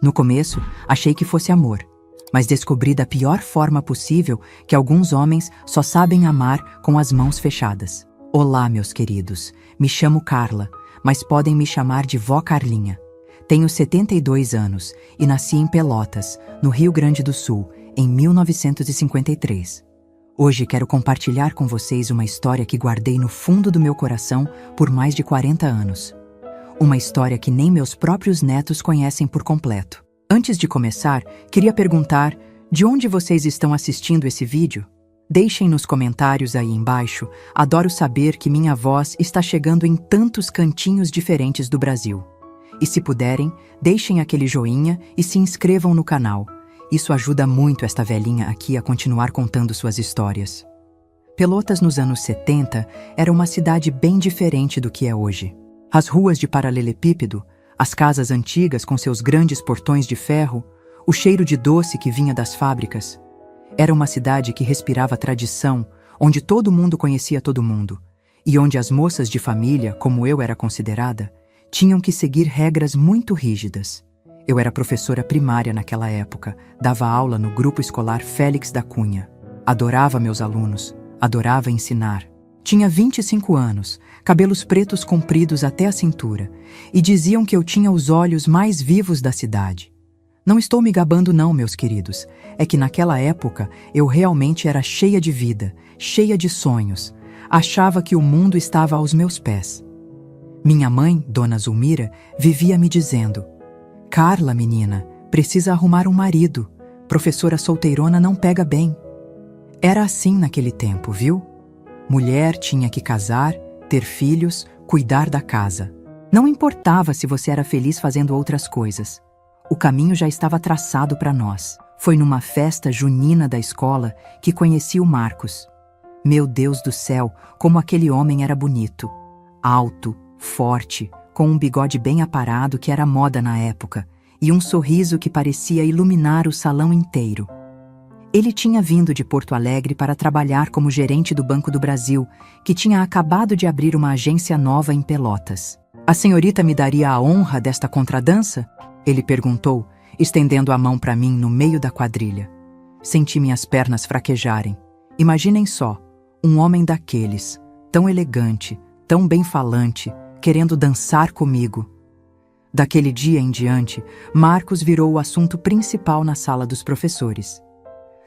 No começo, achei que fosse amor, mas descobri da pior forma possível que alguns homens só sabem amar com as mãos fechadas. Olá, meus queridos. Me chamo Carla, mas podem me chamar de Vó Carlinha. Tenho 72 anos e nasci em Pelotas, no Rio Grande do Sul, em 1953. Hoje quero compartilhar com vocês uma história que guardei no fundo do meu coração por mais de 40 anos. Uma história que nem meus próprios netos conhecem por completo. Antes de começar, queria perguntar: de onde vocês estão assistindo esse vídeo? Deixem nos comentários aí embaixo. Adoro saber que minha voz está chegando em tantos cantinhos diferentes do Brasil. E se puderem, deixem aquele joinha e se inscrevam no canal. Isso ajuda muito esta velhinha aqui a continuar contando suas histórias. Pelotas nos anos 70 era uma cidade bem diferente do que é hoje. As ruas de paralelepípedo, as casas antigas com seus grandes portões de ferro, o cheiro de doce que vinha das fábricas. Era uma cidade que respirava tradição, onde todo mundo conhecia todo mundo, e onde as moças de família, como eu era considerada, tinham que seguir regras muito rígidas. Eu era professora primária naquela época, dava aula no grupo escolar Félix da Cunha. Adorava meus alunos, adorava ensinar. Tinha 25 anos, cabelos pretos compridos até a cintura, e diziam que eu tinha os olhos mais vivos da cidade. Não estou me gabando não, meus queridos, é que naquela época eu realmente era cheia de vida, cheia de sonhos, achava que o mundo estava aos meus pés. Minha mãe, Dona Zulmira, vivia me dizendo: Carla, menina, precisa arrumar um marido, professora solteirona não pega bem. Era assim naquele tempo, viu? Mulher tinha que casar, ter filhos, cuidar da casa. Não importava se você era feliz fazendo outras coisas. O caminho já estava traçado para nós. Foi numa festa junina da escola que conheci o Marcos. Meu Deus do céu, como aquele homem era bonito. Alto, forte, com um bigode bem aparado que era moda na época, e um sorriso que parecia iluminar o salão inteiro. Ele tinha vindo de Porto Alegre para trabalhar como gerente do Banco do Brasil, que tinha acabado de abrir uma agência nova em Pelotas. A senhorita me daria a honra desta contradança? Ele perguntou, estendendo a mão para mim no meio da quadrilha. Senti minhas pernas fraquejarem. Imaginem só, um homem daqueles, tão elegante, tão bem falante, querendo dançar comigo. Daquele dia em diante, Marcos virou o assunto principal na sala dos professores.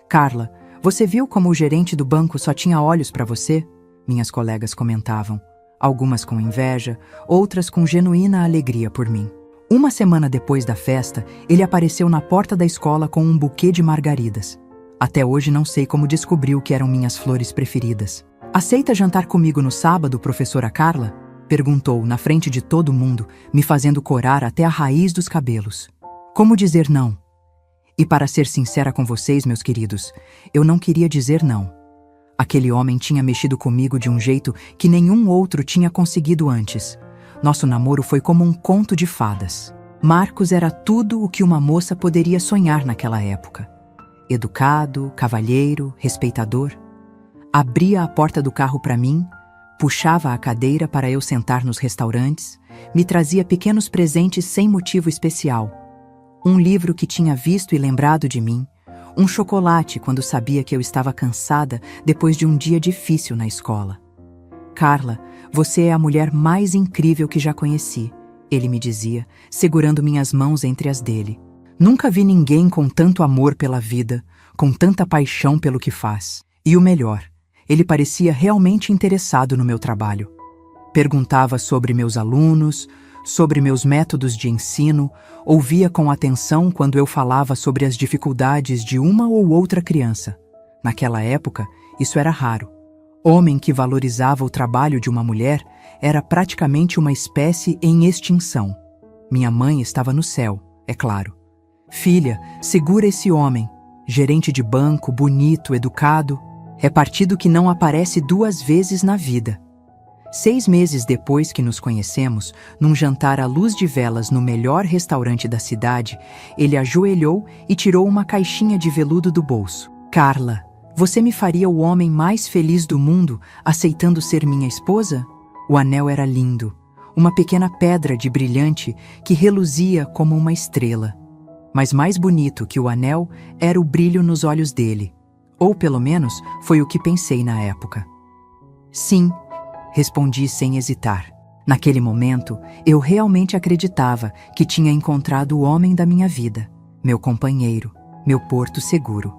Carla, você viu como o gerente do banco só tinha olhos para você? Minhas colegas comentavam, algumas com inveja, outras com genuína alegria por mim. Uma semana depois da festa, ele apareceu na porta da escola com um buquê de margaridas. Até hoje não sei como descobriu que eram minhas flores preferidas. Aceita jantar comigo no sábado, professora Carla? Perguntou na frente de todo mundo, me fazendo corar até a raiz dos cabelos. Como dizer não? E para ser sincera com vocês, meus queridos, eu não queria dizer não. Aquele homem tinha mexido comigo de um jeito que nenhum outro tinha conseguido antes. Nosso namoro foi como um conto de fadas. Marcos era tudo o que uma moça poderia sonhar naquela época. Educado, cavalheiro, respeitador. Abria a porta do carro para mim, puxava a cadeira para eu sentar nos restaurantes, me trazia pequenos presentes sem motivo especial. Um livro que tinha visto e lembrado de mim, um chocolate quando sabia que eu estava cansada depois de um dia difícil na escola. Carla, você é a mulher mais incrível que já conheci, ele me dizia, segurando minhas mãos entre as dele. Nunca vi ninguém com tanto amor pela vida, com tanta paixão pelo que faz. E o melhor, ele parecia realmente interessado no meu trabalho. Perguntava sobre meus alunos, sobre meus métodos de ensino, ouvia com atenção quando eu falava sobre as dificuldades de uma ou outra criança. Naquela época, isso era raro. Homem que valorizava o trabalho de uma mulher era praticamente uma espécie em extinção. Minha mãe estava no céu, é claro. Filha, segura esse homem, gerente de banco, bonito, educado, é partido que não aparece 2 vezes na vida. 6 meses depois que nos conhecemos, num jantar à luz de velas no melhor restaurante da cidade, ele ajoelhou e tirou uma caixinha de veludo do bolso. Carla, você me faria o homem mais feliz do mundo aceitando ser minha esposa? O anel era lindo, uma pequena pedra de brilhante que reluzia como uma estrela. Mas mais bonito que o anel era o brilho nos olhos dele. Ou pelo menos foi o que pensei na época. Sim, respondi sem hesitar. Naquele momento, eu realmente acreditava que tinha encontrado o homem da minha vida, meu companheiro, meu porto seguro.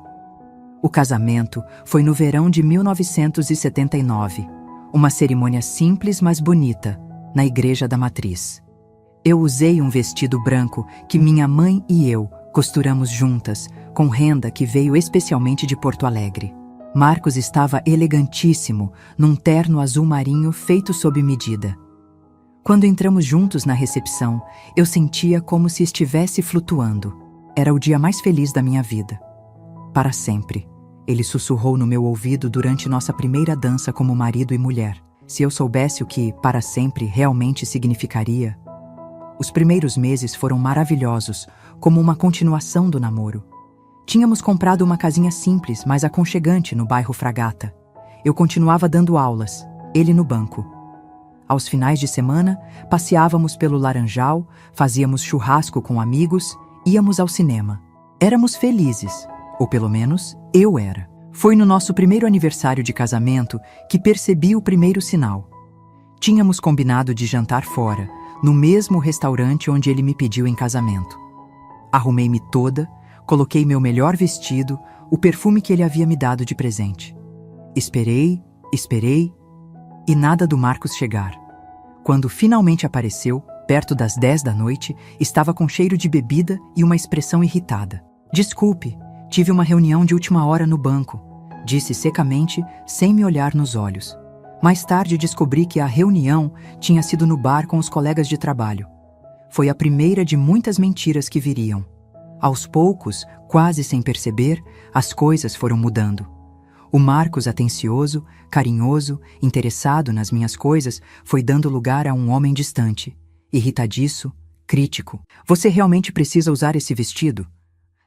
O casamento foi no verão de 1979, uma cerimônia simples mas bonita, na Igreja da Matriz. Eu usei um vestido branco que minha mãe e eu costuramos juntas, com renda que veio especialmente de Porto Alegre. Marcos estava elegantíssimo, num terno azul marinho feito sob medida. Quando entramos juntos na recepção, eu sentia como se estivesse flutuando. Era o dia mais feliz da minha vida. Para sempre, ele sussurrou no meu ouvido durante nossa primeira dança como marido e mulher. Se eu soubesse o que para sempre realmente significaria. Os primeiros meses foram maravilhosos, como uma continuação do namoro. Tínhamos comprado uma casinha simples, mas aconchegante no bairro Fragata. Eu continuava dando aulas, ele no banco. Aos finais de semana, passeávamos pelo Laranjal, fazíamos churrasco com amigos, íamos ao cinema. Éramos felizes, ou pelo menos eu era. Foi no nosso primeiro aniversário de casamento que percebi o primeiro sinal. Tínhamos combinado de jantar fora, no mesmo restaurante onde ele me pediu em casamento. Arrumei-me toda, coloquei meu melhor vestido, o perfume que ele havia me dado de presente. Esperei e nada do Marcos chegar. Quando finalmente apareceu, perto das 10 da noite, estava com cheiro de bebida e uma expressão irritada. Desculpe, tive uma reunião de última hora no banco, disse secamente, sem me olhar nos olhos. Mais tarde descobri que a reunião tinha sido no bar com os colegas de trabalho. Foi a primeira de muitas mentiras que viriam. Aos poucos, quase sem perceber, as coisas foram mudando. O Marcos, atencioso, carinhoso, interessado nas minhas coisas, foi dando lugar a um homem distante, irritadiço, crítico. Você realmente precisa usar esse vestido?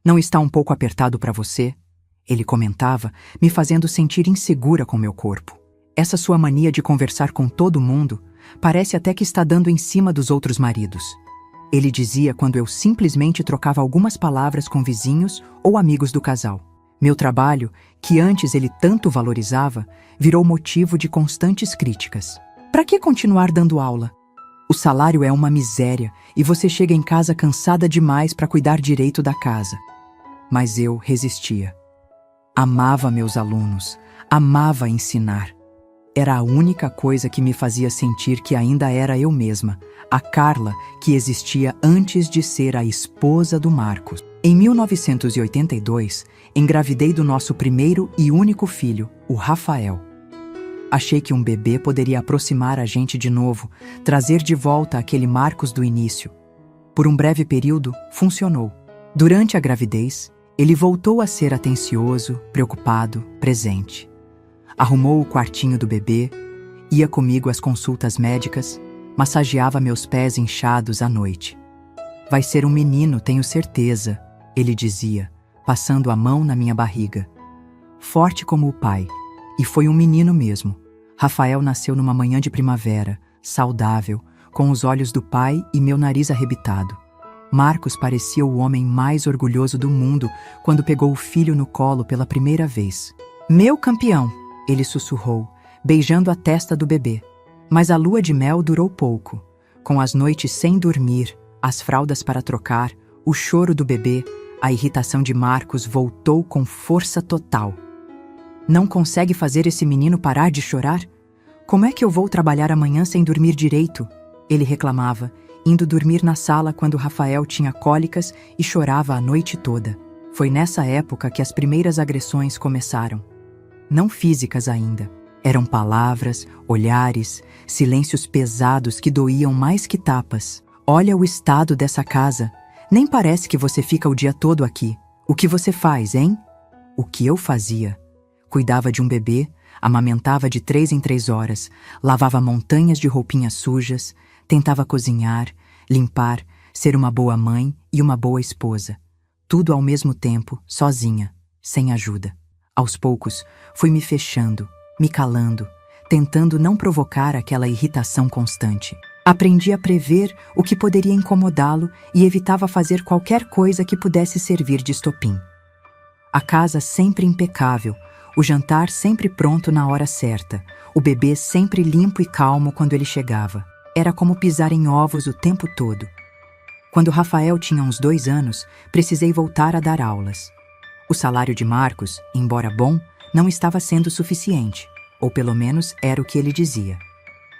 Não está um pouco apertado para você? Ele comentava, me fazendo sentir insegura com meu corpo. Essa sua mania de conversar com todo mundo parece até que está dando em cima dos outros maridos. Ele dizia quando eu simplesmente trocava algumas palavras com vizinhos ou amigos do casal. Meu trabalho, que antes ele tanto valorizava, virou motivo de constantes críticas. Para que continuar dando aula? O salário é uma miséria e você chega em casa cansada demais para cuidar direito da casa. Mas eu resistia. Amava meus alunos, amava ensinar. Era a única coisa que me fazia sentir que ainda era eu mesma, a Carla que existia antes de ser a esposa do Marcos. Em 1982, engravidei do nosso primeiro e único filho, o Rafael. Achei que um bebê poderia aproximar a gente de novo, trazer de volta aquele Marcos do início. Por um breve período, funcionou. Durante a gravidez, ele voltou a ser atencioso, preocupado, presente. Arrumou o quartinho do bebê, ia comigo às consultas médicas, massageava meus pés inchados à noite. Vai ser um menino, tenho certeza, ele dizia, passando a mão na minha barriga. Forte como o pai, e foi um menino mesmo. Rafael nasceu numa manhã de primavera, saudável, com os olhos do pai e meu nariz arrebitado. Marcos parecia o homem mais orgulhoso do mundo quando pegou o filho no colo pela primeira vez. Meu campeão! Ele sussurrou, beijando a testa do bebê. Mas a lua de mel durou pouco. Com as noites sem dormir, as fraldas para trocar, o choro do bebê, a irritação de Marcos voltou com força total. Não consegue fazer esse menino parar de chorar? Como é que eu vou trabalhar amanhã sem dormir direito? Ele reclamava, indo dormir na sala quando Rafael tinha cólicas e chorava a noite toda. Foi nessa época que as primeiras agressões começaram. Não físicas ainda. Eram palavras, olhares, silêncios pesados que doíam mais que tapas. Olha o estado dessa casa. Nem parece que você fica o dia todo aqui. O que você faz, hein? O que eu fazia? Cuidava de um bebê, amamentava de 3 em 3 horas, lavava montanhas de roupinhas sujas, tentava cozinhar, limpar, ser uma boa mãe e uma boa esposa. Tudo ao mesmo tempo, sozinha, sem ajuda. Aos poucos, fui me fechando, me calando, tentando não provocar aquela irritação constante. Aprendi a prever o que poderia incomodá-lo e evitava fazer qualquer coisa que pudesse servir de estopim. A casa sempre impecável, o jantar sempre pronto na hora certa, o bebê sempre limpo e calmo quando ele chegava. Era como pisar em ovos o tempo todo. Quando Rafael tinha uns 2 anos, precisei voltar a dar aulas. O salário de Marcos, embora bom, não estava sendo suficiente, ou pelo menos era o que ele dizia.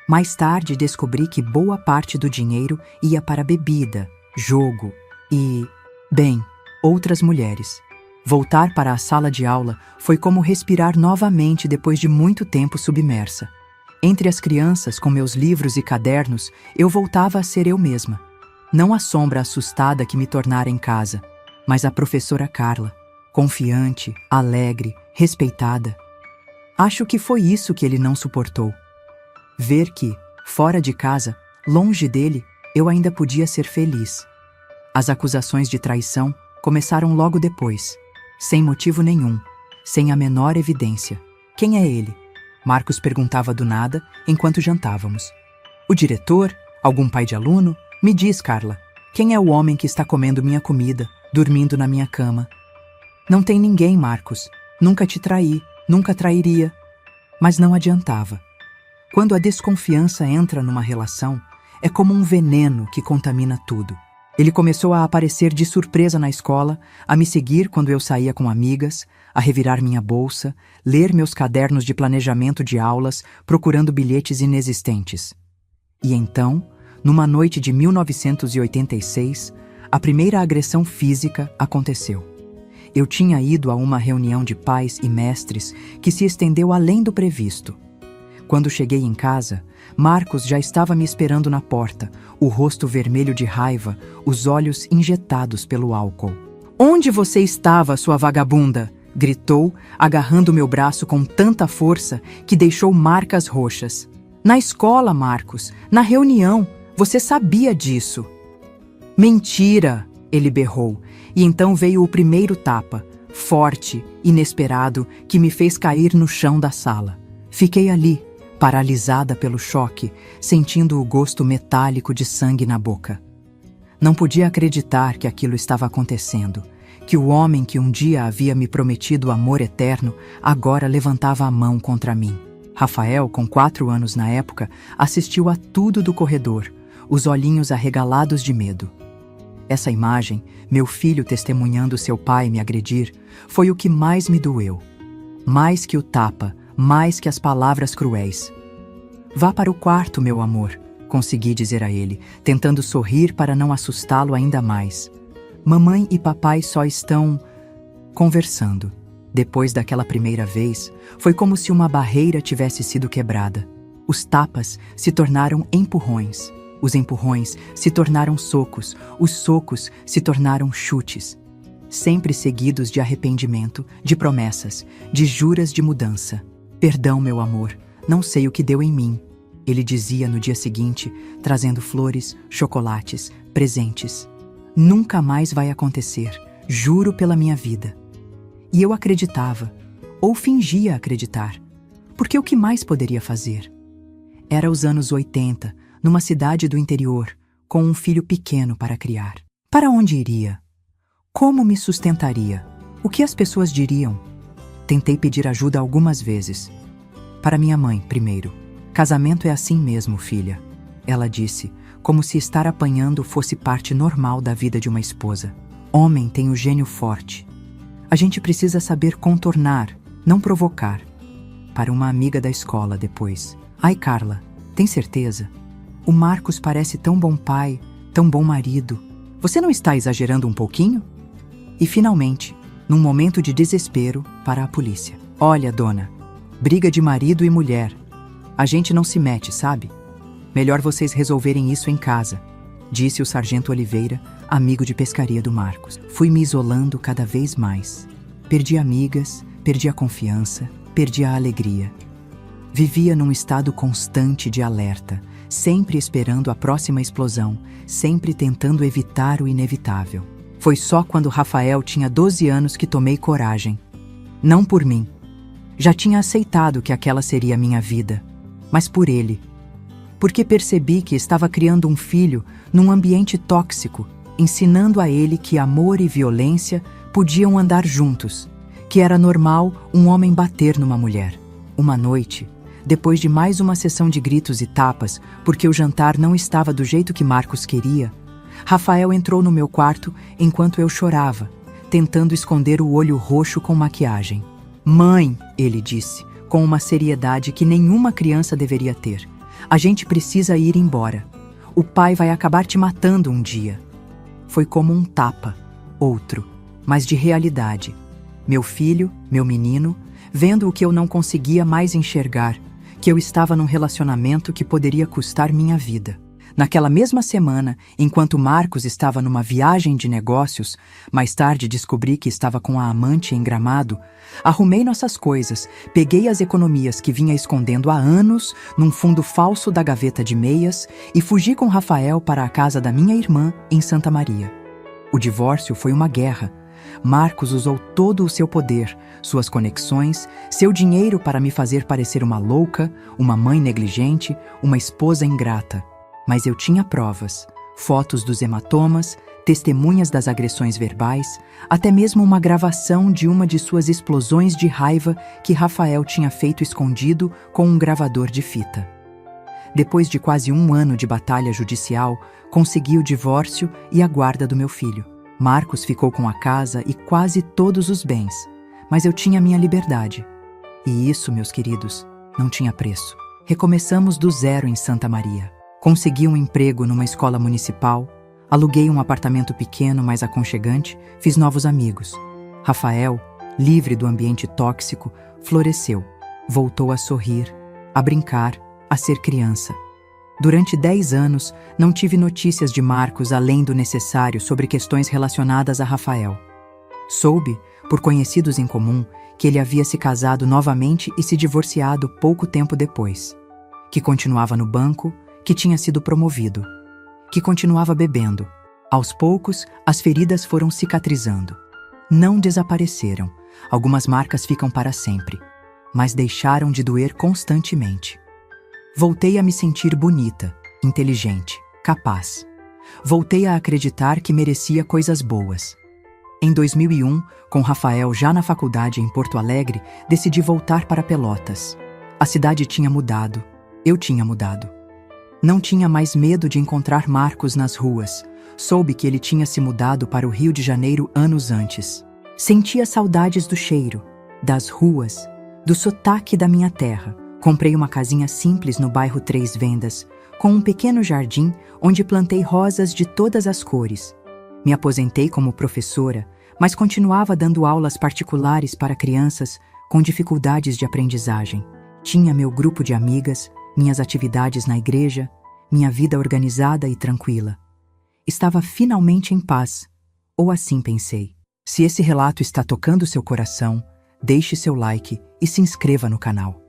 Mais tarde descobri que boa parte do dinheiro ia para bebida, jogo e, bem, outras mulheres. Voltar para a sala de aula foi como respirar novamente depois de muito tempo submersa. Entre as crianças, com meus livros e cadernos, eu voltava a ser eu mesma. Não a sombra assustada que me tornara em casa, mas a professora Carla, confiante, alegre, respeitada. Acho que foi isso que ele não suportou. Ver que, fora de casa, longe dele, eu ainda podia ser feliz. As acusações de traição começaram logo depois, sem motivo nenhum, sem a menor evidência. Quem é ele? Marcos perguntava do nada, enquanto jantávamos. O diretor? Algum pai de aluno? Me diz, Carla, quem é o homem que está comendo minha comida, dormindo na minha cama? Não tem ninguém, Marcos. Nunca te traí, nunca trairia. Mas não adiantava. Quando a desconfiança entra numa relação, é como um veneno que contamina tudo. Ele começou a aparecer de surpresa na escola, a me seguir quando eu saía com amigas, a revirar minha bolsa, ler meus cadernos de planejamento de aulas, procurando bilhetes inexistentes. E então, numa noite de 1986, a primeira agressão física aconteceu. Eu tinha ido a uma reunião de pais e mestres que se estendeu além do previsto. Quando cheguei em casa, Marcos já estava me esperando na porta, o rosto vermelho de raiva, os olhos injetados pelo álcool. "Onde você estava, sua vagabunda?" gritou, agarrando meu braço com tanta força que deixou marcas roxas. "Na escola, Marcos, na reunião, você sabia disso." "Mentira!" ele berrou, e então veio o primeiro tapa, forte, inesperado, que me fez cair no chão da sala. Fiquei ali, paralisada pelo choque, sentindo o gosto metálico de sangue na boca. Não podia acreditar que aquilo estava acontecendo, que o homem que um dia havia me prometido amor eterno agora levantava a mão contra mim. Rafael, com 4 anos na época, assistiu a tudo do corredor, os olhinhos arregalados de medo. Essa imagem, meu filho testemunhando seu pai me agredir, foi o que mais me doeu. Mais que o tapa, mais que as palavras cruéis. "Vá para o quarto, meu amor", consegui dizer a ele, tentando sorrir para não assustá-lo ainda mais. "Mamãe e papai só estão conversando." Depois daquela primeira vez, foi como se uma barreira tivesse sido quebrada. Os tapas se tornaram empurrões. Os empurrões se tornaram socos. Os socos se tornaram chutes. Sempre seguidos de arrependimento, de promessas, de juras de mudança. "Perdão, meu amor, não sei o que deu em mim", ele dizia no dia seguinte, trazendo flores, chocolates, presentes. "Nunca mais vai acontecer, juro pela minha vida." E eu acreditava, ou fingia acreditar, porque o que mais poderia fazer? Era os anos 80, numa cidade do interior, com um filho pequeno para criar. Para onde iria? Como me sustentaria? O que as pessoas diriam? Tentei pedir ajuda algumas vezes. Para minha mãe, primeiro. "Casamento é assim mesmo, filha", ela disse, como se estar apanhando fosse parte normal da vida de uma esposa. "Homem tem o gênio forte. A gente precisa saber contornar, não provocar." Para uma amiga da escola depois. "Ai, Carla, tem certeza? O Marcos parece tão bom pai, tão bom marido. Você não está exagerando um pouquinho?" E finalmente, num momento de desespero, para a polícia. "Olha, dona, briga de marido e mulher. A gente não se mete, sabe? Melhor vocês resolverem isso em casa", disse o sargento Oliveira, amigo de pescaria do Marcos. Fui me isolando cada vez mais. Perdi amigas, perdi a confiança, perdi a alegria. Vivia num estado constante de alerta, sempre esperando a próxima explosão, sempre tentando evitar o inevitável. Foi só quando Rafael tinha 12 anos que tomei coragem. Não por mim. Já tinha aceitado que aquela seria a minha vida, mas por ele. porque percebi que estava criando um filho num ambiente tóxico, ensinando a ele que amor e violência podiam andar juntos, que era normal um homem bater numa mulher. Uma noite, depois de mais uma sessão de gritos e tapas, porque o jantar não estava do jeito que Marcos queria, Rafael entrou no meu quarto enquanto eu chorava, tentando esconder o olho roxo com maquiagem. "Mãe", ele disse, com uma seriedade que nenhuma criança deveria ter, "a gente precisa ir embora. O pai vai acabar te matando um dia." Foi como um tapa, outro, mas de realidade. Meu filho, meu menino, vendo o que eu não conseguia mais enxergar, que eu estava num relacionamento que poderia custar minha vida. Naquela mesma semana, enquanto Marcos estava numa viagem de negócios, mais tarde descobri que estava com a amante em Gramado, arrumei nossas coisas, peguei as economias que vinha escondendo há anos num fundo falso da gaveta de meias e fugi com Rafael para a casa da minha irmã em Santa Maria. O divórcio foi uma guerra. Marcos usou todo o seu poder, suas conexões, seu dinheiro para me fazer parecer uma louca, uma mãe negligente, uma esposa ingrata. Mas eu tinha provas, fotos dos hematomas, testemunhas das agressões verbais, até mesmo uma gravação de uma de suas explosões de raiva que Rafael tinha feito escondido com um gravador de fita. Depois de quase um ano de batalha judicial, consegui o divórcio e a guarda do meu filho. Marcos ficou com a casa e quase todos os bens, mas eu tinha minha liberdade. E isso, meus queridos, não tinha preço. Recomeçamos do zero em Santa Maria. Consegui um emprego numa escola municipal, aluguei um apartamento pequeno, mas aconchegante, fiz novos amigos. Rafael, livre do ambiente tóxico, floresceu, voltou a sorrir, a brincar, a ser criança. Durante 10 anos, não tive notícias de Marcos além do necessário sobre questões relacionadas a Rafael. Soube, por conhecidos em comum, que ele havia se casado novamente e se divorciado pouco tempo depois, que continuava no banco, que tinha sido promovido, que continuava bebendo. Aos poucos, as feridas foram cicatrizando. Não desapareceram, algumas marcas ficam para sempre, mas deixaram de doer constantemente. Voltei a me sentir bonita, inteligente, capaz. Voltei a acreditar que merecia coisas boas. Em 2001, com Rafael já na faculdade em Porto Alegre, decidi voltar para Pelotas. A cidade tinha mudado, eu tinha mudado. Não tinha mais medo de encontrar Marcos nas ruas. Soube que ele tinha se mudado para o Rio de Janeiro anos antes. Sentia saudades do cheiro, das ruas, do sotaque da minha terra. Comprei uma casinha simples no bairro Três Vendas, com um pequeno jardim onde plantei rosas de todas as cores. Me aposentei como professora, mas continuava dando aulas particulares para crianças com dificuldades de aprendizagem. Tinha meu grupo de amigas, minhas atividades na igreja, minha vida organizada e tranquila. Estava finalmente em paz, ou assim pensei. Se esse relato está tocando seu coração, deixe seu like e se inscreva no canal.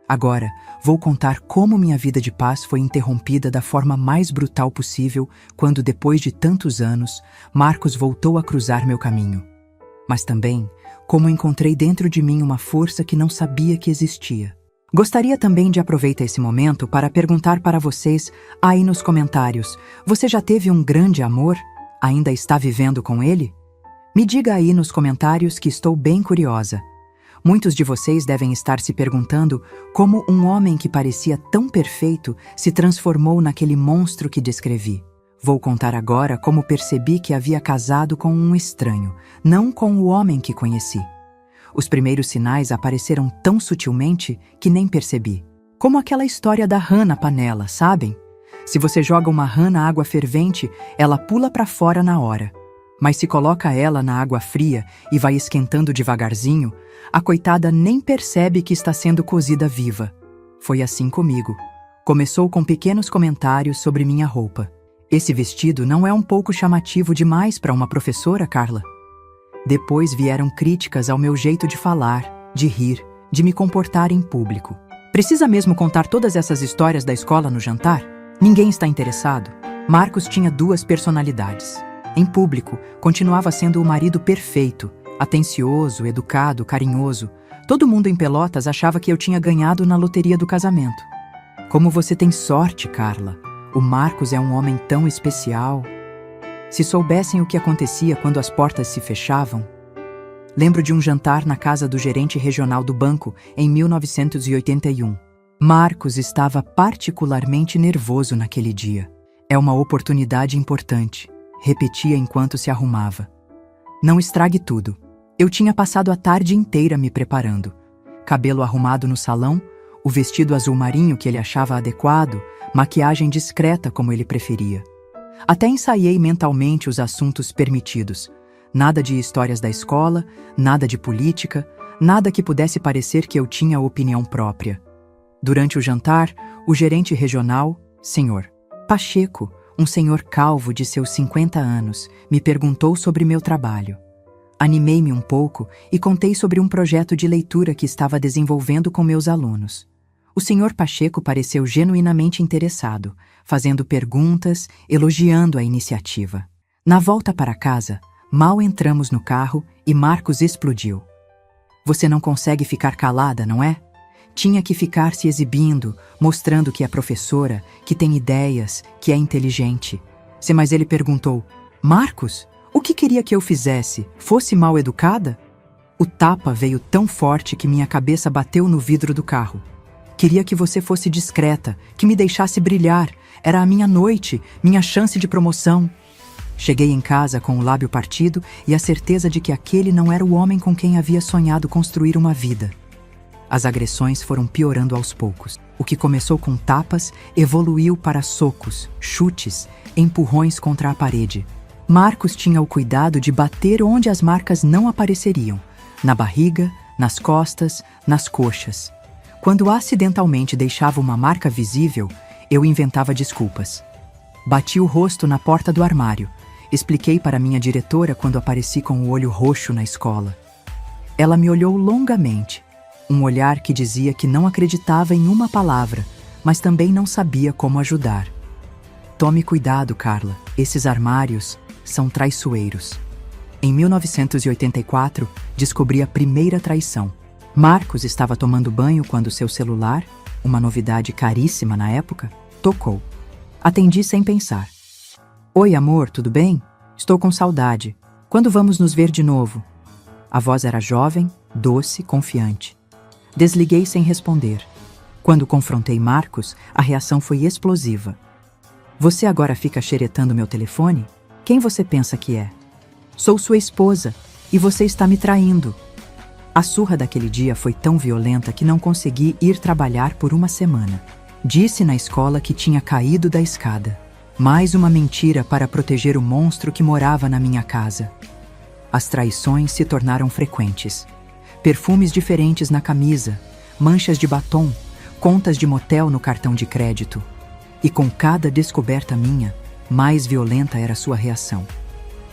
Agora, vou contar como minha vida de paz foi interrompida da forma mais brutal possível quando, depois de tantos anos, Marcos voltou a cruzar meu caminho. Mas também, como encontrei dentro de mim uma força que não sabia que existia. Gostaria também de aproveitar esse momento para perguntar para vocês, aí nos comentários, você já teve um grande amor? Ainda está vivendo com ele? Me diga aí nos comentários que estou bem curiosa. Muitos de vocês devem estar se perguntando como um homem que parecia tão perfeito se transformou naquele monstro que descrevi. Vou contar agora como percebi que havia casado com um estranho, não com o homem que conheci. Os primeiros sinais apareceram tão sutilmente que nem percebi. Como aquela história da rã na panela, sabem? Se você joga uma rã na água fervente, ela pula para fora na hora. Mas se coloca ela na água fria e vai esquentando devagarzinho, a coitada nem percebe que está sendo cozida viva. Foi assim comigo. Começou com pequenos comentários sobre minha roupa. Esse vestido não é um pouco chamativo demais para uma professora, Carla? Depois vieram críticas ao meu jeito de falar, de rir, de me comportar em público. Precisa mesmo contar todas essas histórias da escola no jantar? Ninguém está interessado. Marcos tinha 2 personalidades. Em público, continuava sendo o marido perfeito, atencioso, educado, carinhoso. Todo mundo em Pelotas achava que eu tinha ganhado na loteria do casamento. Como você tem sorte, Carla. O Marcos é um homem tão especial. Se soubessem o que acontecia quando as portas se fechavam. Lembro de um jantar na casa do gerente regional do banco em 1981. Marcos estava particularmente nervoso naquele dia. É uma oportunidade importante, repetia enquanto se arrumava. Não estrague tudo. Eu tinha passado a tarde inteira me preparando. Cabelo arrumado no salão, o vestido azul marinho que ele achava adequado, maquiagem discreta como ele preferia. Até ensaiei mentalmente os assuntos permitidos. Nada de histórias da escola, nada de política, nada que pudesse parecer que eu tinha opinião própria. Durante o jantar, o gerente regional, Sr. Pacheco, um senhor calvo de seus 50 anos, me perguntou sobre meu trabalho. Animei-me um pouco e contei sobre um projeto de leitura que estava desenvolvendo com meus alunos. O senhor Pacheco pareceu genuinamente interessado, fazendo perguntas, elogiando a iniciativa. Na volta para casa, mal entramos no carro e Marcos explodiu. Você não consegue ficar calada, não é? Tinha que ficar se exibindo, mostrando que é professora, que tem ideias, que é inteligente. Mas ele perguntou, Marcos, o que queria que eu fizesse? Fosse mal educada? O tapa veio tão forte que minha cabeça bateu no vidro do carro. Queria que você fosse discreta, que me deixasse brilhar. Era a minha noite, minha chance de promoção. Cheguei em casa com o lábio partido e a certeza de que aquele não era o homem com quem havia sonhado construir uma vida. As agressões foram piorando aos poucos. O que começou com tapas evoluiu para socos, chutes, empurrões contra a parede. Marcos tinha o cuidado de bater onde as marcas não apareceriam, na barriga, nas costas, nas coxas. Quando acidentalmente deixava uma marca visível, eu inventava desculpas. Bati o rosto na porta do armário. Expliquei para minha diretora quando apareci com o olho roxo na escola. Ela me olhou longamente, um olhar que dizia que não acreditava em uma palavra, mas também não sabia como ajudar. Tome cuidado, Carla, esses armários são traiçoeiros. Em 1984, descobri a primeira traição. Marcos estava tomando banho quando seu celular, uma novidade caríssima na época, tocou. Atendi sem pensar. Oi, amor, tudo bem? Estou com saudade. Quando vamos nos ver de novo? A voz era jovem, doce, confiante. Desliguei sem responder. Quando confrontei Marcos, a reação foi explosiva. Você agora fica xeretando meu telefone? Quem você pensa que é? Sou sua esposa e você está me traindo. A surra daquele dia foi tão violenta que não consegui ir trabalhar por uma semana. Disse na escola que tinha caído da escada. Mais uma mentira para proteger o monstro que morava na minha casa. As traições se tornaram frequentes. Perfumes diferentes na camisa, manchas de batom, contas de motel no cartão de crédito. E com cada descoberta minha, mais violenta era sua reação.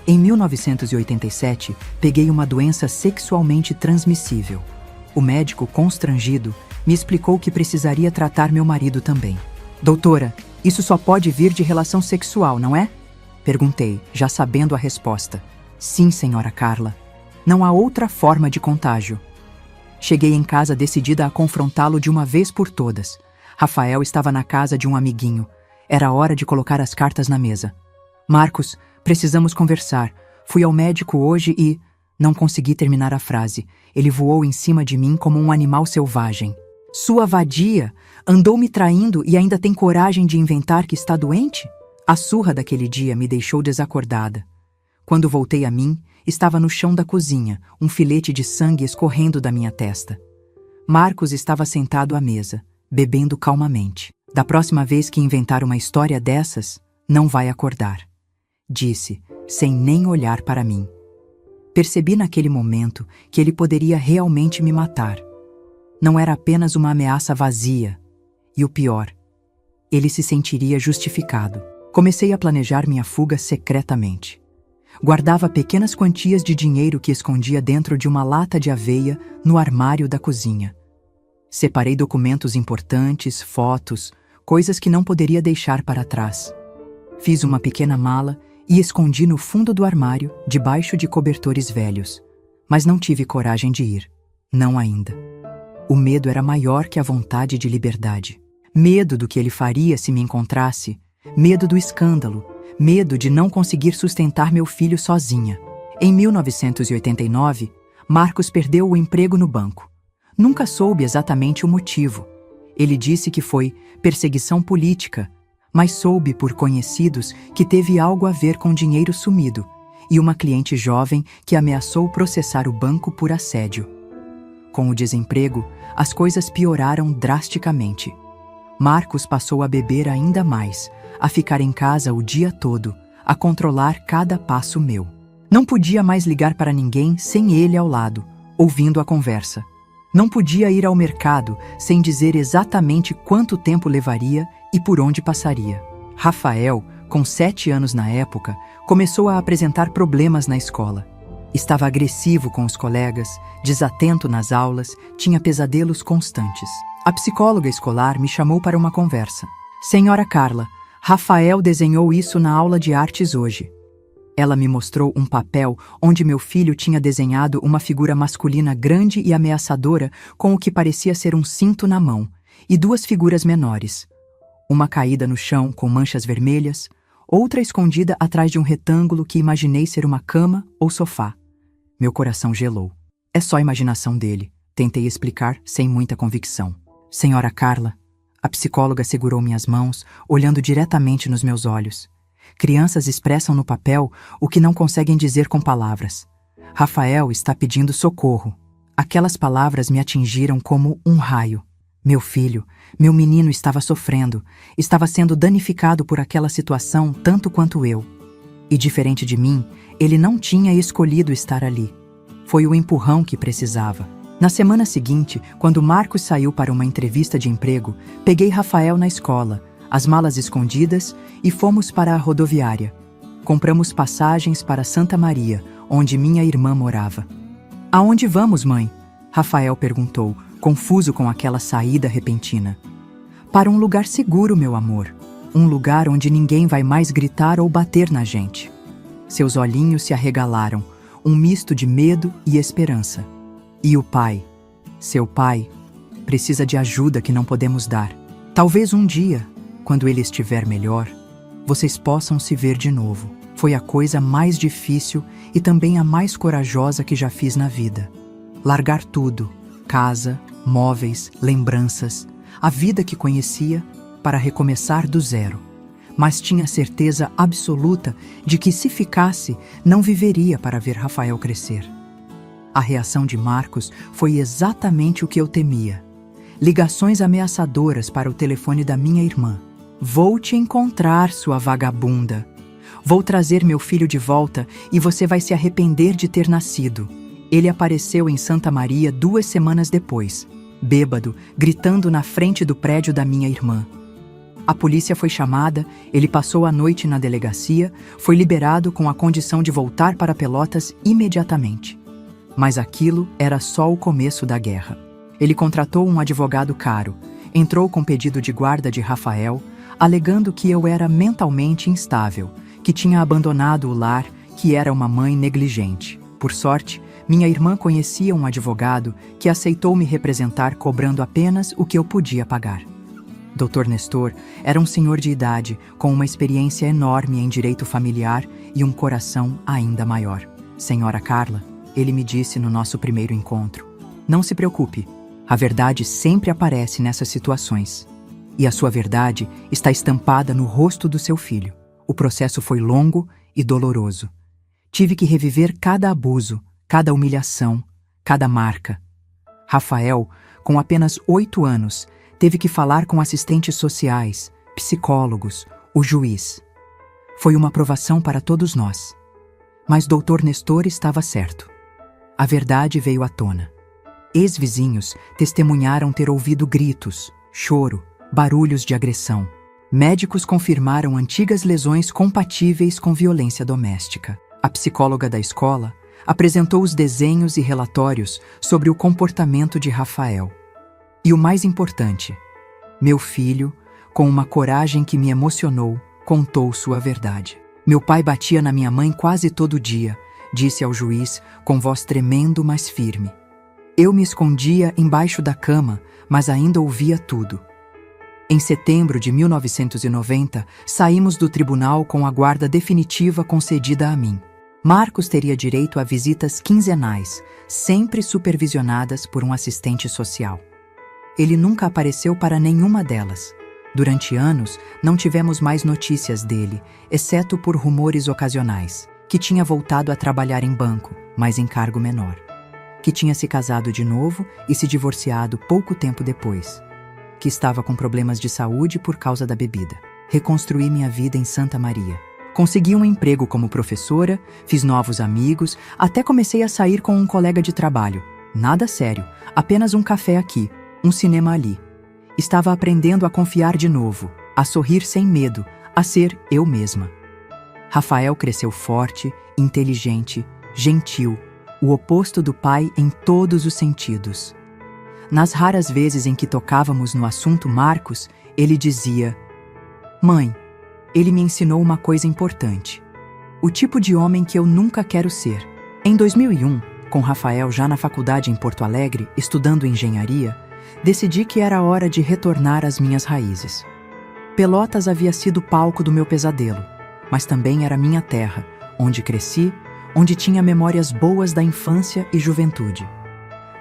Em 1987, peguei uma doença sexualmente transmissível. O médico, constrangido, me explicou que precisaria tratar meu marido também. Doutora, isso só pode vir de relação sexual, não é? Perguntei, já sabendo a resposta. Sim, senhora Carla. Não há outra forma de contágio. Cheguei em casa decidida a confrontá-lo de uma vez por todas. Rafael estava na casa de um amiguinho. Era hora de colocar as cartas na mesa. Marcos, precisamos conversar. Fui ao médico hoje e... Não consegui terminar a frase. Ele voou em cima de mim como um animal selvagem. Sua vadia andou me traindo e ainda tem coragem de inventar que está doente? A surra daquele dia me deixou desacordada. Quando voltei a mim, estava no chão da cozinha, um filete de sangue escorrendo da minha testa. Marcos estava sentado à mesa, bebendo calmamente. Da próxima vez que inventar uma história dessas, não vai acordar. Disse, sem nem olhar para mim. Percebi naquele momento que ele poderia realmente me matar. Não era apenas uma ameaça vazia. E o pior, ele se sentiria justificado. Comecei a planejar minha fuga secretamente. Guardava pequenas quantias de dinheiro que escondia dentro de uma lata de aveia no armário da cozinha. Separei documentos importantes, fotos, coisas que não poderia deixar para trás. Fiz uma pequena mala e escondi no fundo do armário, debaixo de cobertores velhos. Mas não tive coragem de ir. Não ainda. O medo era maior que a vontade de liberdade. Medo do que ele faria se me encontrasse, medo do escândalo, medo de não conseguir sustentar meu filho sozinha. Em 1989, Marcos perdeu o emprego no banco. Nunca soube exatamente o motivo. Ele disse que foi perseguição política, mas soube por conhecidos que teve algo a ver com dinheiro sumido e uma cliente jovem que ameaçou processar o banco por assédio. Com o desemprego, as coisas pioraram drasticamente. Marcos passou a beber ainda mais, a ficar em casa o dia todo, a controlar cada passo meu. Não podia mais ligar para ninguém sem ele ao lado, ouvindo a conversa. Não podia ir ao mercado sem dizer exatamente quanto tempo levaria e por onde passaria. Rafael, com 7 anos na época, começou a apresentar problemas na escola. Estava agressivo com os colegas, desatento nas aulas, tinha pesadelos constantes. A psicóloga escolar me chamou para uma conversa. Senhora Carla, Rafael desenhou isso na aula de artes hoje. Ela me mostrou um papel onde meu filho tinha desenhado uma figura masculina grande e ameaçadora com o que parecia ser um cinto na mão, e 2 figuras menores. Uma caída no chão com manchas vermelhas, outra escondida atrás de um retângulo que imaginei ser uma cama ou sofá. Meu coração gelou. É só imaginação dele, tentei explicar sem muita convicção. Senhora Carla, a psicóloga segurou minhas mãos, olhando diretamente nos meus olhos. Crianças expressam no papel o que não conseguem dizer com palavras. Rafael está pedindo socorro. Aquelas palavras me atingiram como um raio. Meu filho, meu menino estava sofrendo, estava sendo danificado por aquela situação tanto quanto eu. E diferente de mim, ele não tinha escolhido estar ali. Foi o empurrão que precisava. Na semana seguinte, quando Marcos saiu para uma entrevista de emprego, peguei Rafael na escola, as malas escondidas, e fomos para a rodoviária. Compramos passagens para Santa Maria, onde minha irmã morava. Aonde vamos, mãe? Rafael perguntou, confuso com aquela saída repentina. Para um lugar seguro, meu amor. Um lugar onde ninguém vai mais gritar ou bater na gente. Seus olhinhos se arregalaram, um misto de medo e esperança. E o pai? Seu pai precisa de ajuda que não podemos dar. Talvez um dia, quando ele estiver melhor, vocês possam se ver de novo. Foi a coisa mais difícil e também a mais corajosa que já fiz na vida. Largar tudo, casa, móveis, lembranças, a vida que conhecia, para recomeçar do zero. Mas tinha certeza absoluta de que se ficasse, não viveria para ver Rafael crescer. A reação de Marcos foi exatamente o que eu temia. Ligações ameaçadoras para o telefone da minha irmã. Vou te encontrar, sua vagabunda. Vou trazer meu filho de volta e você vai se arrepender de ter nascido. Ele apareceu em Santa Maria 2 semanas depois, bêbado, gritando na frente do prédio da minha irmã. A polícia foi chamada, ele passou a noite na delegacia, foi liberado com a condição de voltar para Pelotas imediatamente. Mas aquilo era só o começo da guerra. Ele contratou um advogado caro, entrou com pedido de guarda de Rafael, alegando que eu era mentalmente instável, que tinha abandonado o lar, que era uma mãe negligente. Por sorte, minha irmã conhecia um advogado que aceitou me representar cobrando apenas o que eu podia pagar. Dr. Nestor era um senhor de idade, com uma experiência enorme em direito familiar e um coração ainda maior. Senhora Carla, ele me disse no nosso primeiro encontro, não se preocupe, a verdade sempre aparece nessas situações. E a sua verdade está estampada no rosto do seu filho. O processo foi longo e doloroso. Tive que reviver cada abuso, cada humilhação, cada marca. Rafael, com apenas 8 anos, teve que falar com assistentes sociais, psicólogos, o juiz. Foi uma provação para todos nós. Mas Dr. Nestor estava certo. A verdade veio à tona. Ex-vizinhos testemunharam ter ouvido gritos, choro, barulhos de agressão. Médicos confirmaram antigas lesões compatíveis com violência doméstica. A psicóloga da escola apresentou os desenhos e relatórios sobre o comportamento de Rafael. E o mais importante, meu filho, com uma coragem que me emocionou, contou sua verdade. Meu pai batia na minha mãe quase todo dia, disse ao juiz com voz tremendo, mas firme. Eu me escondia embaixo da cama, mas ainda ouvia tudo. Em setembro de 1990, saímos do tribunal com a guarda definitiva concedida a mim. Marcos teria direito a visitas quinzenais, sempre supervisionadas por um assistente social. Ele nunca apareceu para nenhuma delas. Durante anos, não tivemos mais notícias dele, exceto por rumores ocasionais, que tinha voltado a trabalhar em banco, mas em cargo menor. Que tinha se casado de novo e se divorciado pouco tempo depois. Que estava com problemas de saúde por causa da bebida. Reconstruí minha vida em Santa Maria. Consegui um emprego como professora, fiz novos amigos, até comecei a sair com um colega de trabalho. Nada sério, apenas um café aqui, um cinema ali. Estava aprendendo a confiar de novo, a sorrir sem medo, a ser eu mesma. Rafael cresceu forte, inteligente, gentil, o oposto do pai em todos os sentidos. Nas raras vezes em que tocávamos no assunto Marcos, ele dizia: "Mãe, ele me ensinou uma coisa importante. O tipo de homem que eu nunca quero ser." Em 2001, com Rafael já na faculdade em Porto Alegre, estudando engenharia, decidi que era hora de retornar às minhas raízes. Pelotas havia sido palco do meu pesadelo, mas também era minha terra, onde cresci, onde tinha memórias boas da infância e juventude.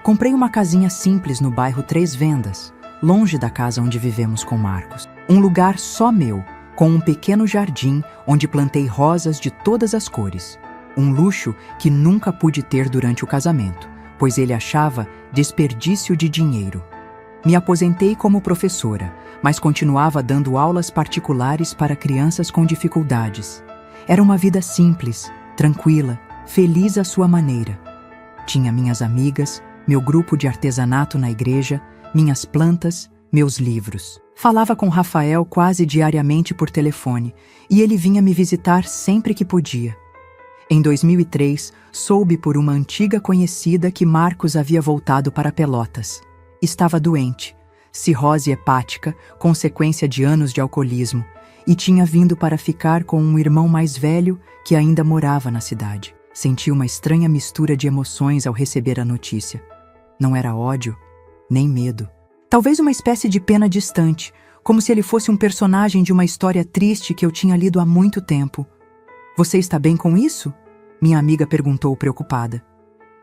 Comprei uma casinha simples no bairro Três Vendas, longe da casa onde vivemos com Marcos. Um lugar só meu, com um pequeno jardim onde plantei rosas de todas as cores. Um luxo que nunca pude ter durante o casamento, pois ele achava desperdício de dinheiro. Me aposentei como professora, mas continuava dando aulas particulares para crianças com dificuldades. Era uma vida simples, tranquila, feliz à sua maneira. Tinha minhas amigas, meu grupo de artesanato na igreja, minhas plantas, meus livros. Falava com Rafael quase diariamente por telefone, e ele vinha me visitar sempre que podia. Em 2003, soube por uma antiga conhecida que Marcos havia voltado para Pelotas. Estava doente, cirrose hepática, consequência de anos de alcoolismo, e tinha vindo para ficar com um irmão mais velho que ainda morava na cidade. Senti uma estranha mistura de emoções ao receber a notícia. Não era ódio, nem medo. Talvez uma espécie de pena distante, como se ele fosse um personagem de uma história triste que eu tinha lido há muito tempo. "Você está bem com isso?" minha amiga perguntou preocupada.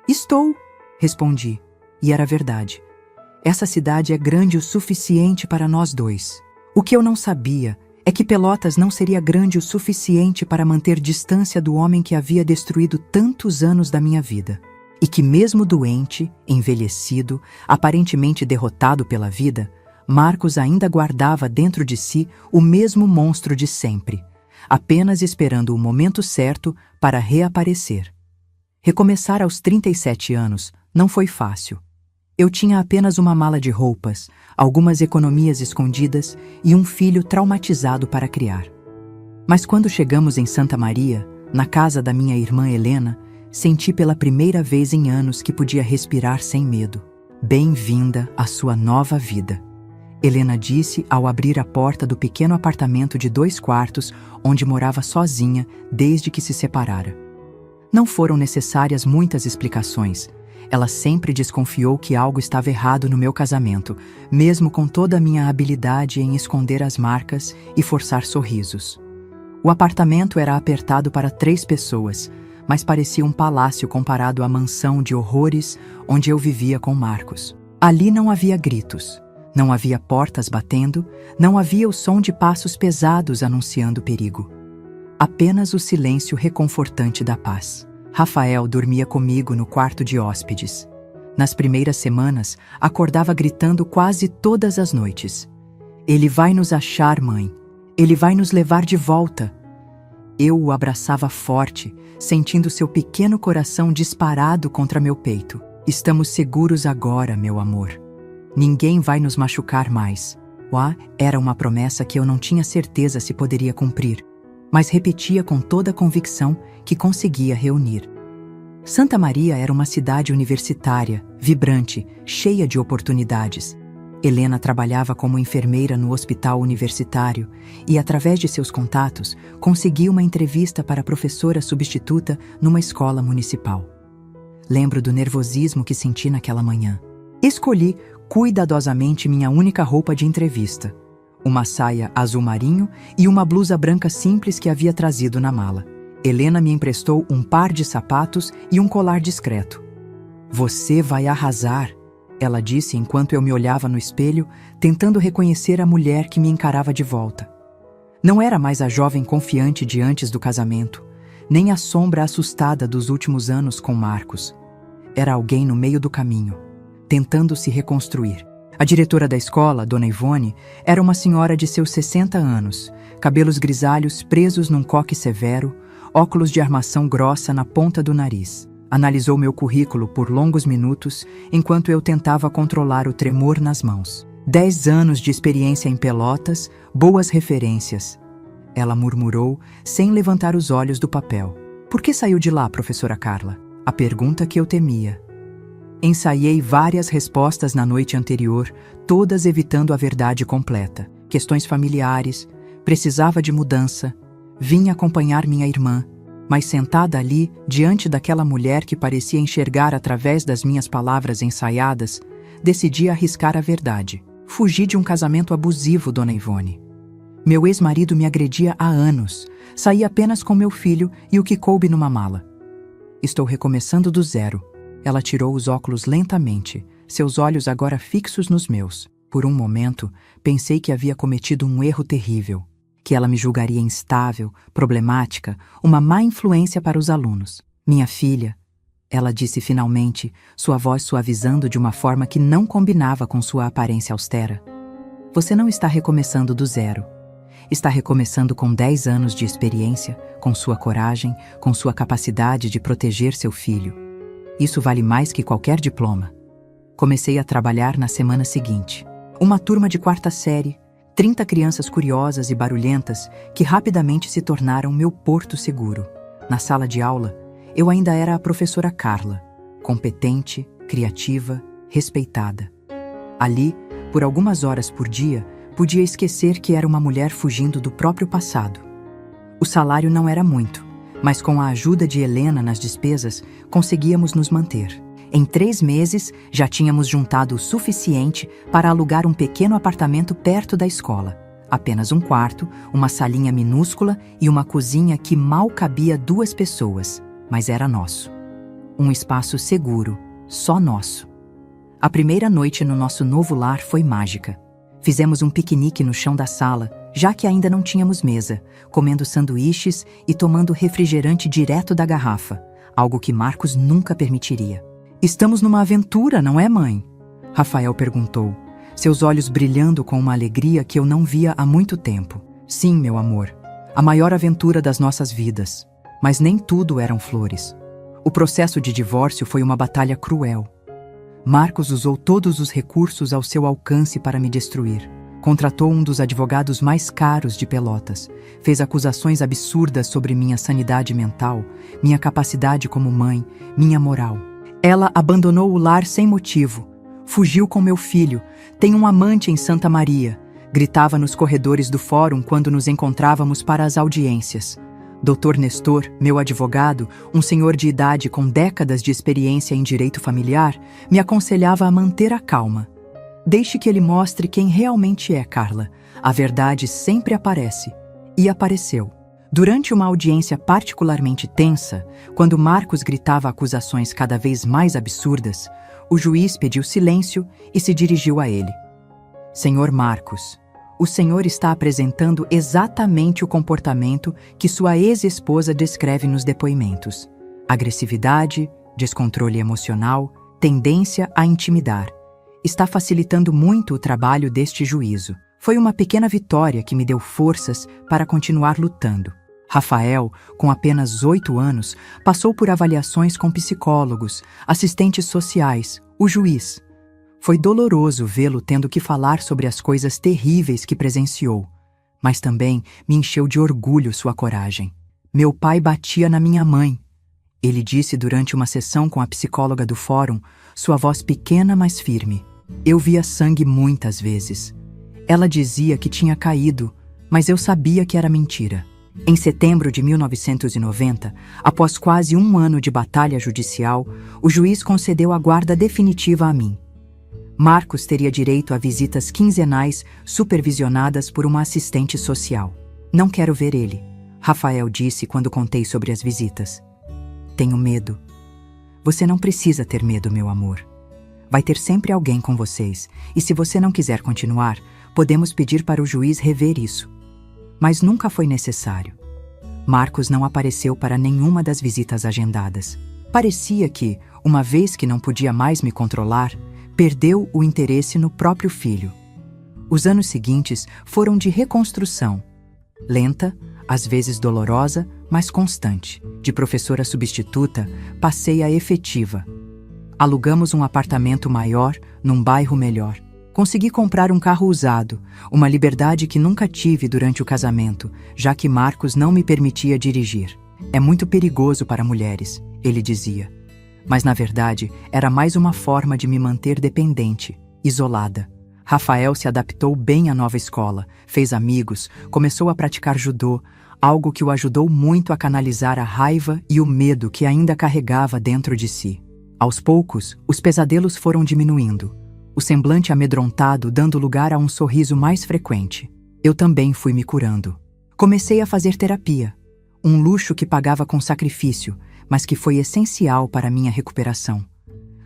"Estou", respondi, e era verdade. Essa cidade é grande o suficiente para nós dois. O que eu não sabia é que Pelotas não seria grande o suficiente para manter distância do homem que havia destruído tantos anos da minha vida. E que mesmo doente, envelhecido, aparentemente derrotado pela vida, Marcos ainda guardava dentro de si o mesmo monstro de sempre, apenas esperando o momento certo para reaparecer. Recomeçar aos 37 anos não foi fácil. Eu tinha apenas uma mala de roupas, algumas economias escondidas e um filho traumatizado para criar. Mas quando chegamos em Santa Maria, na casa da minha irmã Helena, senti pela primeira vez em anos que podia respirar sem medo. "Bem-vinda à sua nova vida", Helena disse ao abrir a porta do pequeno apartamento de 2 quartos onde morava sozinha desde que se separara. Não foram necessárias muitas explicações. Ela sempre desconfiou que algo estava errado no meu casamento, mesmo com toda a minha habilidade em esconder as marcas e forçar sorrisos. O apartamento era apertado para 3 pessoas, mas parecia um palácio comparado à mansão de horrores onde eu vivia com Marcos. Ali não havia gritos, não havia portas batendo, não havia o som de passos pesados anunciando perigo. Apenas o silêncio reconfortante da paz. Rafael dormia comigo no quarto de hóspedes. Nas primeiras semanas, acordava gritando quase todas as noites. "Ele vai nos achar, mãe. Ele vai nos levar de volta." Eu o abraçava forte, sentindo seu pequeno coração disparado contra meu peito. "Estamos seguros agora, meu amor. Ninguém vai nos machucar mais." Era uma promessa que eu não tinha certeza se poderia cumprir, mas repetia com toda a convicção que conseguia reunir. Santa Maria era uma cidade universitária, vibrante, cheia de oportunidades. Helena trabalhava como enfermeira no hospital universitário e, através de seus contatos, conseguiu uma entrevista para professora substituta numa escola municipal. Lembro do nervosismo que senti naquela manhã. Escolhi cuidadosamente minha única roupa de entrevista, uma saia azul marinho e uma blusa branca simples que havia trazido na mala. Helena me emprestou um par de sapatos e um colar discreto. "Você vai arrasar", ela disse enquanto eu me olhava no espelho, tentando reconhecer a mulher que me encarava de volta. Não era mais a jovem confiante de antes do casamento, nem a sombra assustada dos últimos anos com Marcos. Era alguém no meio do caminho, tentando se reconstruir. A diretora da escola, Dona Ivone, era uma senhora de seus 60 anos, cabelos grisalhos presos num coque severo, óculos de armação grossa na ponta do nariz. Analisou meu currículo por longos minutos enquanto eu tentava controlar o tremor nas mãos. 10 anos de experiência em Pelotas, boas referências. Ela murmurou, sem levantar os olhos do papel. "Por que saiu de lá, professora Carla?" A pergunta que eu temia. Ensaiei várias respostas na noite anterior, todas evitando a verdade completa. Questões familiares, precisava de mudança, vim acompanhar minha irmã, mas sentada ali, diante daquela mulher que parecia enxergar através das minhas palavras ensaiadas, decidi arriscar a verdade. Fugi de um casamento abusivo, Dona Ivone. Meu ex-marido me agredia há anos, saí apenas com meu filho e o que coube numa mala. Estou recomeçando do zero. Ela tirou os óculos lentamente, seus olhos agora fixos nos meus. Por um momento, pensei que havia cometido um erro terrível, que ela me julgaria instável, problemática, uma má influência para os alunos. "Minha filha", ela disse finalmente, sua voz suavizando de uma forma que não combinava com sua aparência austera. "Você não está recomeçando do zero. Está recomeçando com 10 anos de experiência, com sua coragem, com sua capacidade de proteger seu filho. Isso vale mais que qualquer diploma." Comecei a trabalhar na semana seguinte. Uma turma de 4ª série, 30 crianças curiosas e barulhentas que rapidamente se tornaram meu porto seguro. Na sala de aula, eu ainda era a professora Carla, competente, criativa, respeitada. Ali, por algumas horas por dia, podia esquecer que era uma mulher fugindo do próprio passado. O salário não era muito, mas com a ajuda de Helena nas despesas, conseguíamos nos manter. Em 3 meses, já tínhamos juntado o suficiente para alugar um pequeno apartamento perto da escola. Apenas um quarto, uma salinha minúscula e uma cozinha que mal cabia 2 pessoas, mas era nosso. Um espaço seguro, só nosso. A primeira noite no nosso novo lar foi mágica. Fizemos um piquenique no chão da sala, já que ainda não tínhamos mesa, comendo sanduíches e tomando refrigerante direto da garrafa, algo que Marcos nunca permitiria. "Estamos numa aventura, não é, mãe?" Rafael perguntou, seus olhos brilhando com uma alegria que eu não via há muito tempo. "Sim, meu amor, a maior aventura das nossas vidas. Mas nem tudo eram flores. O processo de divórcio foi uma batalha cruel. Marcos usou todos os recursos ao seu alcance para me destruir. Contratou um dos advogados mais caros de Pelotas, fez acusações absurdas sobre minha sanidade mental, minha capacidade como mãe, minha moral. Ela abandonou o lar sem motivo, fugiu com meu filho, tem um amante em Santa Maria, gritava nos corredores do fórum quando nos encontrávamos para as audiências. Dr. Nestor, meu advogado, um senhor de idade com décadas de experiência em direito familiar, me aconselhava a manter a calma. Deixe que ele mostre quem realmente é, Carla. A verdade sempre aparece. E apareceu. Durante uma audiência particularmente tensa, quando Marcos gritava acusações cada vez mais absurdas, o juiz pediu silêncio e se dirigiu a ele. "Senhor Marcos, o senhor está apresentando exatamente o comportamento que sua ex-esposa descreve nos depoimentos. Agressividade, descontrole emocional, tendência a intimidar. Está facilitando muito o trabalho deste juízo. Foi uma pequena vitória que me deu forças para continuar lutando." Rafael, com apenas 8 anos, passou por avaliações com psicólogos, assistentes sociais, o juiz. Foi doloroso vê-lo tendo que falar sobre as coisas terríveis que presenciou, mas também me encheu de orgulho sua coragem. "Meu pai batia na minha mãe", ele disse durante uma sessão com a psicóloga do fórum, sua voz pequena mas firme. "Eu via sangue muitas vezes. Ela dizia que tinha caído, mas eu sabia que era mentira." Em setembro de 1990, após quase 1 ano de batalha judicial, o juiz concedeu a guarda definitiva a mim. Marcos teria direito a visitas quinzenais supervisionadas por uma assistente social. Não quero ver ele, Rafael disse quando contei sobre as visitas. Tenho medo. Você não precisa ter medo, meu amor. Vai ter sempre alguém com vocês, e se você não quiser continuar, podemos pedir para o juiz rever isso. Mas nunca foi necessário. Marcos não apareceu para nenhuma das visitas agendadas. Parecia que, uma vez que não podia mais me controlar, perdeu o interesse no próprio filho. Os anos seguintes foram de reconstrução. Lenta, às vezes dolorosa, mas constante. De professora substituta, passei a efetiva. Alugamos um apartamento maior, num bairro melhor. Consegui comprar um carro usado, uma liberdade que nunca tive durante o casamento, já que Marcos não me permitia dirigir. É muito perigoso para mulheres, ele dizia. Mas, na verdade, era mais uma forma de me manter dependente, isolada. Rafael se adaptou bem à nova escola, fez amigos, começou a praticar judô, algo que o ajudou muito a canalizar a raiva e o medo que ainda carregava dentro de si. Aos poucos, os pesadelos foram diminuindo, o semblante amedrontado dando lugar a um sorriso mais frequente. Eu também fui me curando. Comecei a fazer terapia, um luxo que pagava com sacrifício, mas que foi essencial para minha recuperação.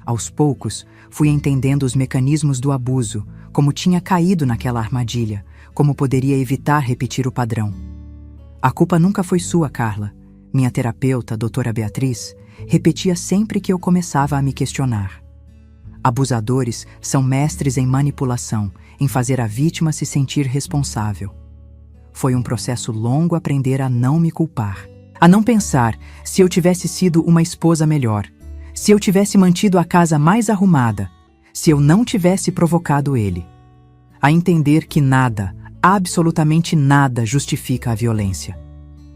Aos poucos, fui entendendo os mecanismos do abuso, como tinha caído naquela armadilha, como poderia evitar repetir o padrão. A culpa nunca foi sua, Carla. Minha terapeuta, doutora Beatriz, repetia sempre que eu começava a me questionar. Abusadores são mestres em manipulação, em fazer a vítima se sentir responsável. Foi um processo longo aprender a não me culpar. A não pensar se eu tivesse sido uma esposa melhor, se eu tivesse mantido a casa mais arrumada, se eu não tivesse provocado ele. A entender que nada, absolutamente nada justifica a violência.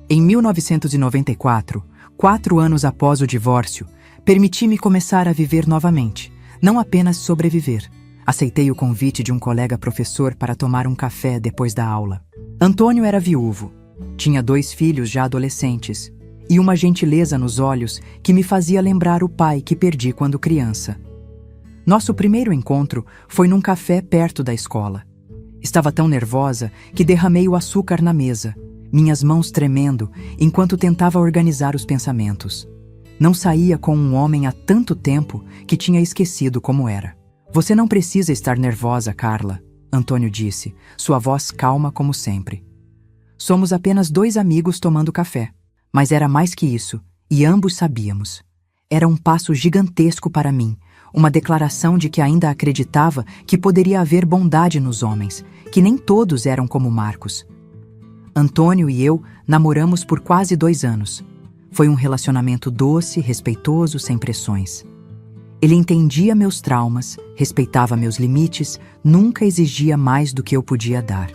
Em 1994, 4 anos após o divórcio, permiti-me começar a viver novamente, não apenas sobreviver. Aceitei o convite de um colega professor para tomar um café depois da aula. Antônio era viúvo. Tinha 2 filhos já adolescentes, e uma gentileza nos olhos que me fazia lembrar o pai que perdi quando criança. Nosso primeiro encontro foi num café perto da escola. Estava tão nervosa que derramei o açúcar na mesa, minhas mãos tremendo enquanto tentava organizar os pensamentos. Não saía com um homem há tanto tempo que tinha esquecido como era. Você não precisa estar nervosa, Carla, Antônio disse, sua voz calma como sempre. Somos apenas 2 amigos tomando café. Mas era mais que isso, e ambos sabíamos. Era um passo gigantesco para mim, uma declaração de que ainda acreditava que poderia haver bondade nos homens, que nem todos eram como Marcos. Antônio e eu namoramos por quase 2 anos. Foi um relacionamento doce, respeitoso, sem pressões. Ele entendia meus traumas, respeitava meus limites, nunca exigia mais do que eu podia dar.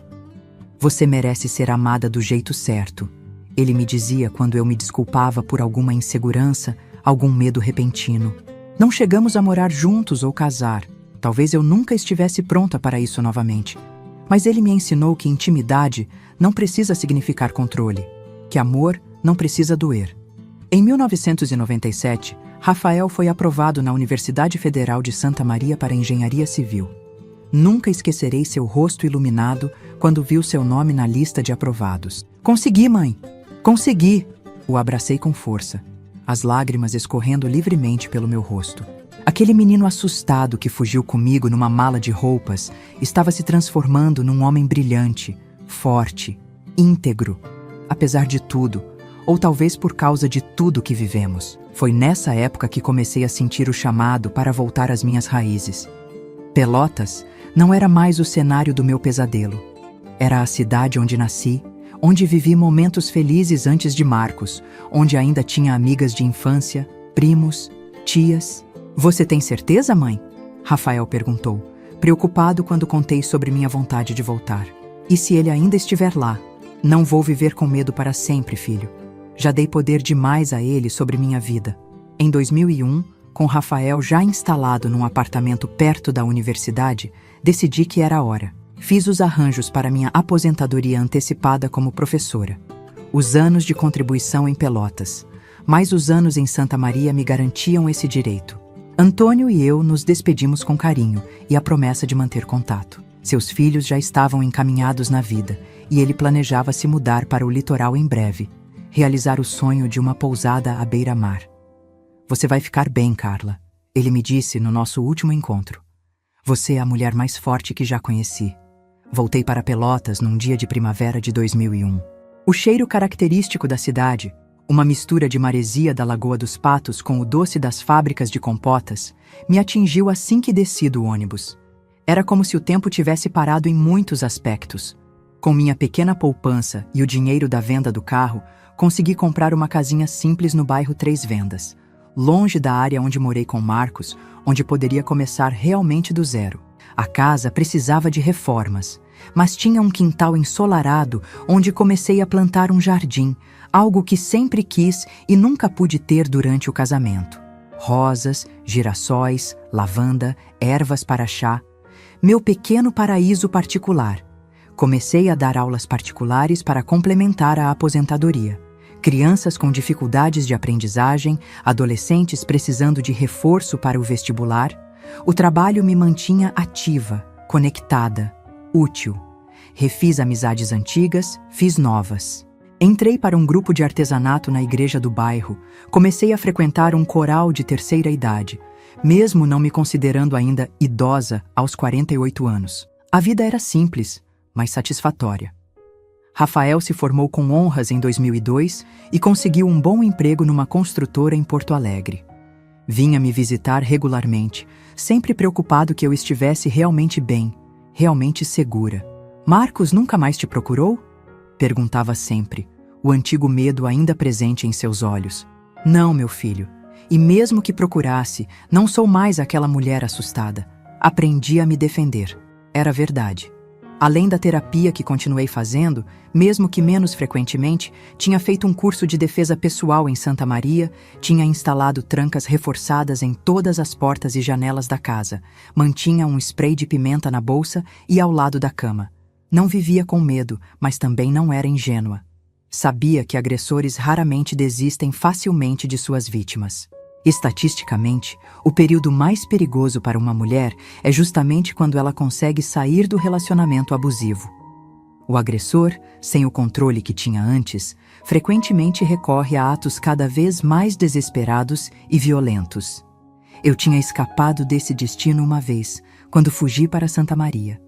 Você merece ser amada do jeito certo, ele me dizia quando eu me desculpava por alguma insegurança, algum medo repentino. Não chegamos a morar juntos ou casar. Talvez eu nunca estivesse pronta para isso novamente. Mas ele me ensinou que intimidade não precisa significar controle, que amor não precisa doer. Em 1997, Rafael foi aprovado na Universidade Federal de Santa Maria para Engenharia Civil. Nunca esquecerei seu rosto iluminado quando viu seu nome na lista de aprovados. Consegui, mãe! Consegui! O abracei com força, as lágrimas escorrendo livremente pelo meu rosto. Aquele menino assustado que fugiu comigo numa mala de roupas estava se transformando num homem brilhante, forte, íntegro. Apesar de tudo, ou talvez por causa de tudo que vivemos. Foi nessa época que comecei a sentir o chamado para voltar às minhas raízes. Pelotas não era mais o cenário do meu pesadelo. Era a cidade onde nasci, onde vivi momentos felizes antes de Marcos, onde ainda tinha amigas de infância, primos, tias. Você tem certeza, mãe? Rafael perguntou, preocupado quando contei sobre minha vontade de voltar. E se ele ainda estiver lá? Não vou viver com medo para sempre, filho. Já dei poder demais a ele sobre minha vida. Em 2001, com Rafael já instalado num apartamento perto da universidade, decidi que era a hora. Fiz os arranjos para minha aposentadoria antecipada como professora. Os anos de contribuição em Pelotas, mais os anos em Santa Maria me garantiam esse direito. Antônio e eu nos despedimos com carinho e a promessa de manter contato. Seus filhos já estavam encaminhados na vida e ele planejava se mudar para o litoral em breve, realizar o sonho de uma pousada à beira-mar. Você vai ficar bem, Carla, ele me disse no nosso último encontro. Você é a mulher mais forte que já conheci. Voltei para Pelotas num dia de primavera de 2001. O cheiro característico da cidade, uma mistura de maresia da Lagoa dos Patos com o doce das fábricas de compotas, me atingiu assim que desci do ônibus. Era como se o tempo tivesse parado em muitos aspectos. Com minha pequena poupança e o dinheiro da venda do carro, consegui comprar uma casinha simples no bairro Três Vendas, longe da área onde morei com Marcos, onde poderia começar realmente do zero. A casa precisava de reformas, mas tinha um quintal ensolarado onde comecei a plantar um jardim, algo que sempre quis e nunca pude ter durante o casamento. Rosas, girassóis, lavanda, ervas para chá. Meu pequeno paraíso particular. Comecei a dar aulas particulares para complementar a aposentadoria. Crianças com dificuldades de aprendizagem, adolescentes precisando de reforço para o vestibular. O trabalho me mantinha ativa, conectada, útil. Refiz amizades antigas, fiz novas. Entrei para um grupo de artesanato na igreja do bairro. Comecei a frequentar um coral de terceira idade, mesmo não me considerando ainda idosa aos 48 anos. A vida era simples, mas satisfatória. Rafael se formou com honras em 2002 e conseguiu um bom emprego numa construtora em Porto Alegre. Vinha me visitar regularmente, sempre preocupado que eu estivesse realmente bem, realmente segura. Marcos nunca mais te procurou? Perguntava sempre, o antigo medo ainda presente em seus olhos. Não, meu filho. E mesmo que procurasse, não sou mais aquela mulher assustada. Aprendi a me defender. Era verdade. Além da terapia que continuei fazendo, mesmo que menos frequentemente, tinha feito um curso de defesa pessoal em Santa Maria, tinha instalado trancas reforçadas em todas as portas e janelas da casa, mantinha um spray de pimenta na bolsa e ao lado da cama. Não vivia com medo, mas também não era ingênua. Sabia que agressores raramente desistem facilmente de suas vítimas. Estatisticamente, o período mais perigoso para uma mulher é justamente quando ela consegue sair do relacionamento abusivo. O agressor, sem o controle que tinha antes, frequentemente recorre a atos cada vez mais desesperados e violentos. Eu tinha escapado desse destino uma vez, quando fugi para Santa Maria.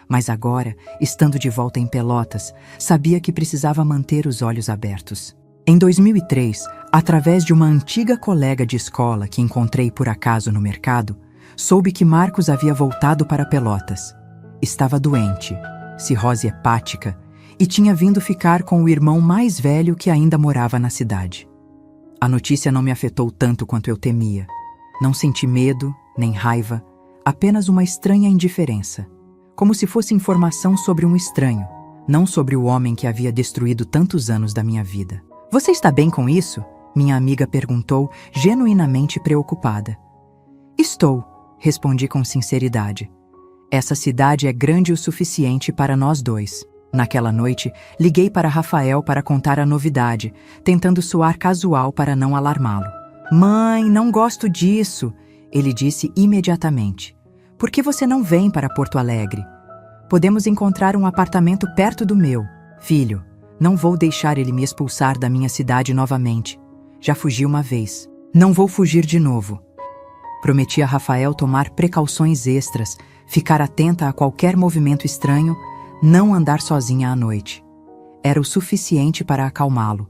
Mas agora, estando de volta em Pelotas, sabia que precisava manter os olhos abertos. Em 2003, através de uma antiga colega de escola que encontrei por acaso no mercado, soube que Marcos havia voltado para Pelotas. Estava doente, cirrose hepática, e tinha vindo ficar com o irmão mais velho que ainda morava na cidade. A notícia não me afetou tanto quanto eu temia. Não senti medo, nem raiva, apenas uma estranha indiferença. Como se fosse informação sobre um estranho, não sobre o homem que havia destruído tantos anos da minha vida. Você está bem com isso? Minha amiga perguntou, genuinamente preocupada. Estou, respondi com sinceridade. Essa cidade é grande o suficiente para nós dois. Naquela noite, liguei para Rafael para contar a novidade, tentando soar casual para não alarmá-lo. Mãe, não gosto disso, ele disse imediatamente. Por que você não vem para Porto Alegre? Podemos encontrar um apartamento perto do meu. Filho, não vou deixar ele me expulsar da minha cidade novamente. Já fugi uma vez. Não vou fugir de novo. Prometi a Rafael tomar precauções extras, ficar atenta a qualquer movimento estranho, não andar sozinha à noite. Era o suficiente para acalmá-lo,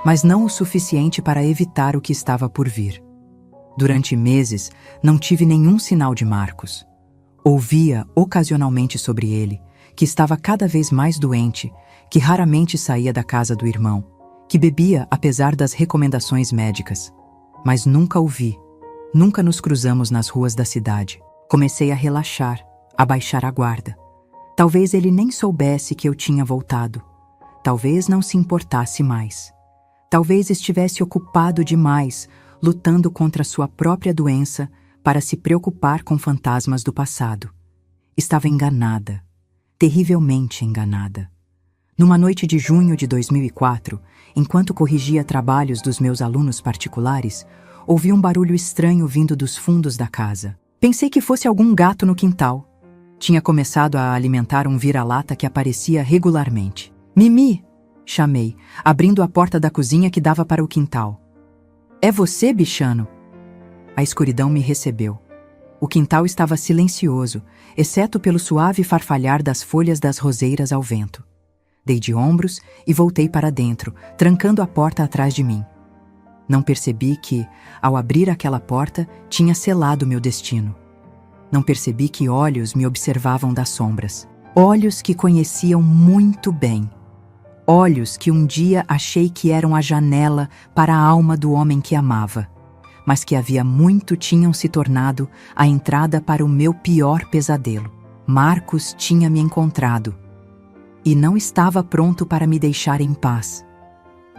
mas não o suficiente para evitar o que estava por vir. Durante meses, não tive nenhum sinal de Marcos. Ouvia ocasionalmente sobre ele, que estava cada vez mais doente, que raramente saía da casa do irmão, que bebia apesar das recomendações médicas. Mas nunca o vi, nunca nos cruzamos nas ruas da cidade. Comecei a relaxar, a baixar a guarda. Talvez ele nem soubesse que eu tinha voltado. Talvez não se importasse mais. Talvez estivesse ocupado demais, lutando contra sua própria doença, para se preocupar com fantasmas do passado. Estava enganada, terrivelmente enganada. Numa noite de junho de 2004, enquanto corrigia trabalhos dos meus alunos particulares, ouvi um barulho estranho vindo dos fundos da casa. Pensei que fosse algum gato no quintal. Tinha começado a alimentar um vira-lata que aparecia regularmente. Mimi! Chamei, abrindo a porta da cozinha que dava para o quintal. É você, bichano? A escuridão me recebeu. O quintal estava silencioso, exceto pelo suave farfalhar das folhas das roseiras ao vento. Dei de ombros e voltei para dentro, trancando a porta atrás de mim. Não percebi que, ao abrir aquela porta, tinha selado meu destino. Não percebi que olhos me observavam das sombras. Olhos que conheciam muito bem. Olhos que um dia achei que eram a janela para a alma do homem que amava, mas que havia muito tinham se tornado a entrada para o meu pior pesadelo. Marcos tinha me encontrado e não estava pronto para me deixar em paz.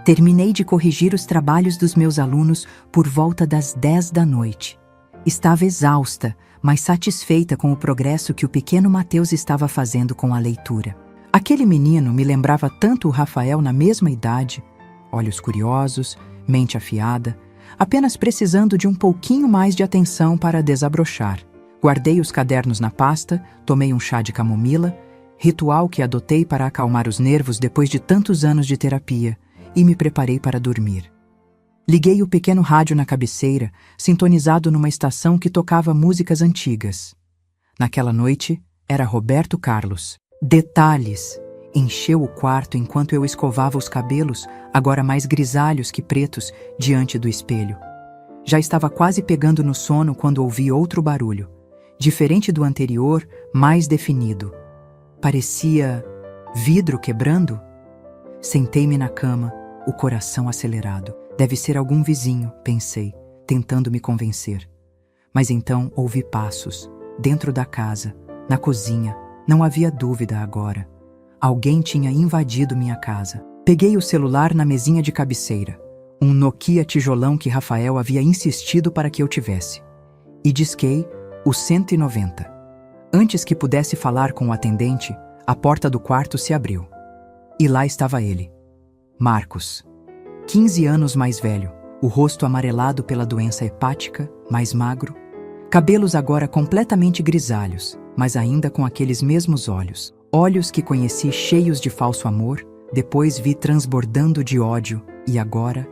Terminei de corrigir os trabalhos dos meus alunos por volta das 10 da noite. Estava exausta, mas satisfeita com o progresso que o pequeno Mateus estava fazendo com a leitura. Aquele menino me lembrava tanto o Rafael na mesma idade, olhos curiosos, mente afiada, apenas precisando de um pouquinho mais de atenção para desabrochar. Guardei os cadernos na pasta, tomei um chá de camomila, ritual que adotei para acalmar os nervos depois de tantos anos de terapia, e me preparei para dormir. Liguei o pequeno rádio na cabeceira, sintonizado numa estação que tocava músicas antigas. Naquela noite, era Roberto Carlos. Detalhes! Encheu o quarto enquanto eu escovava os cabelos, agora mais grisalhos que pretos, diante do espelho. Já estava quase pegando no sono quando ouvi outro barulho. Diferente do anterior, mais definido. Parecia vidro quebrando? Sentei-me na cama, o coração acelerado. Deve ser algum vizinho, pensei, tentando me convencer. Mas então ouvi passos, dentro da casa, na cozinha. Não havia dúvida agora. Alguém tinha invadido minha casa. Peguei o celular na mesinha de cabeceira, um Nokia tijolão que Rafael havia insistido para que eu tivesse, e disquei o 190. Antes que pudesse falar com o atendente, a porta do quarto se abriu. E lá estava ele, Marcos. 15 anos mais velho, o rosto amarelado pela doença hepática, mais magro, cabelos agora completamente grisalhos, mas ainda com aqueles mesmos olhos. Olhos que conheci cheios de falso amor, depois vi transbordando de ódio e agora,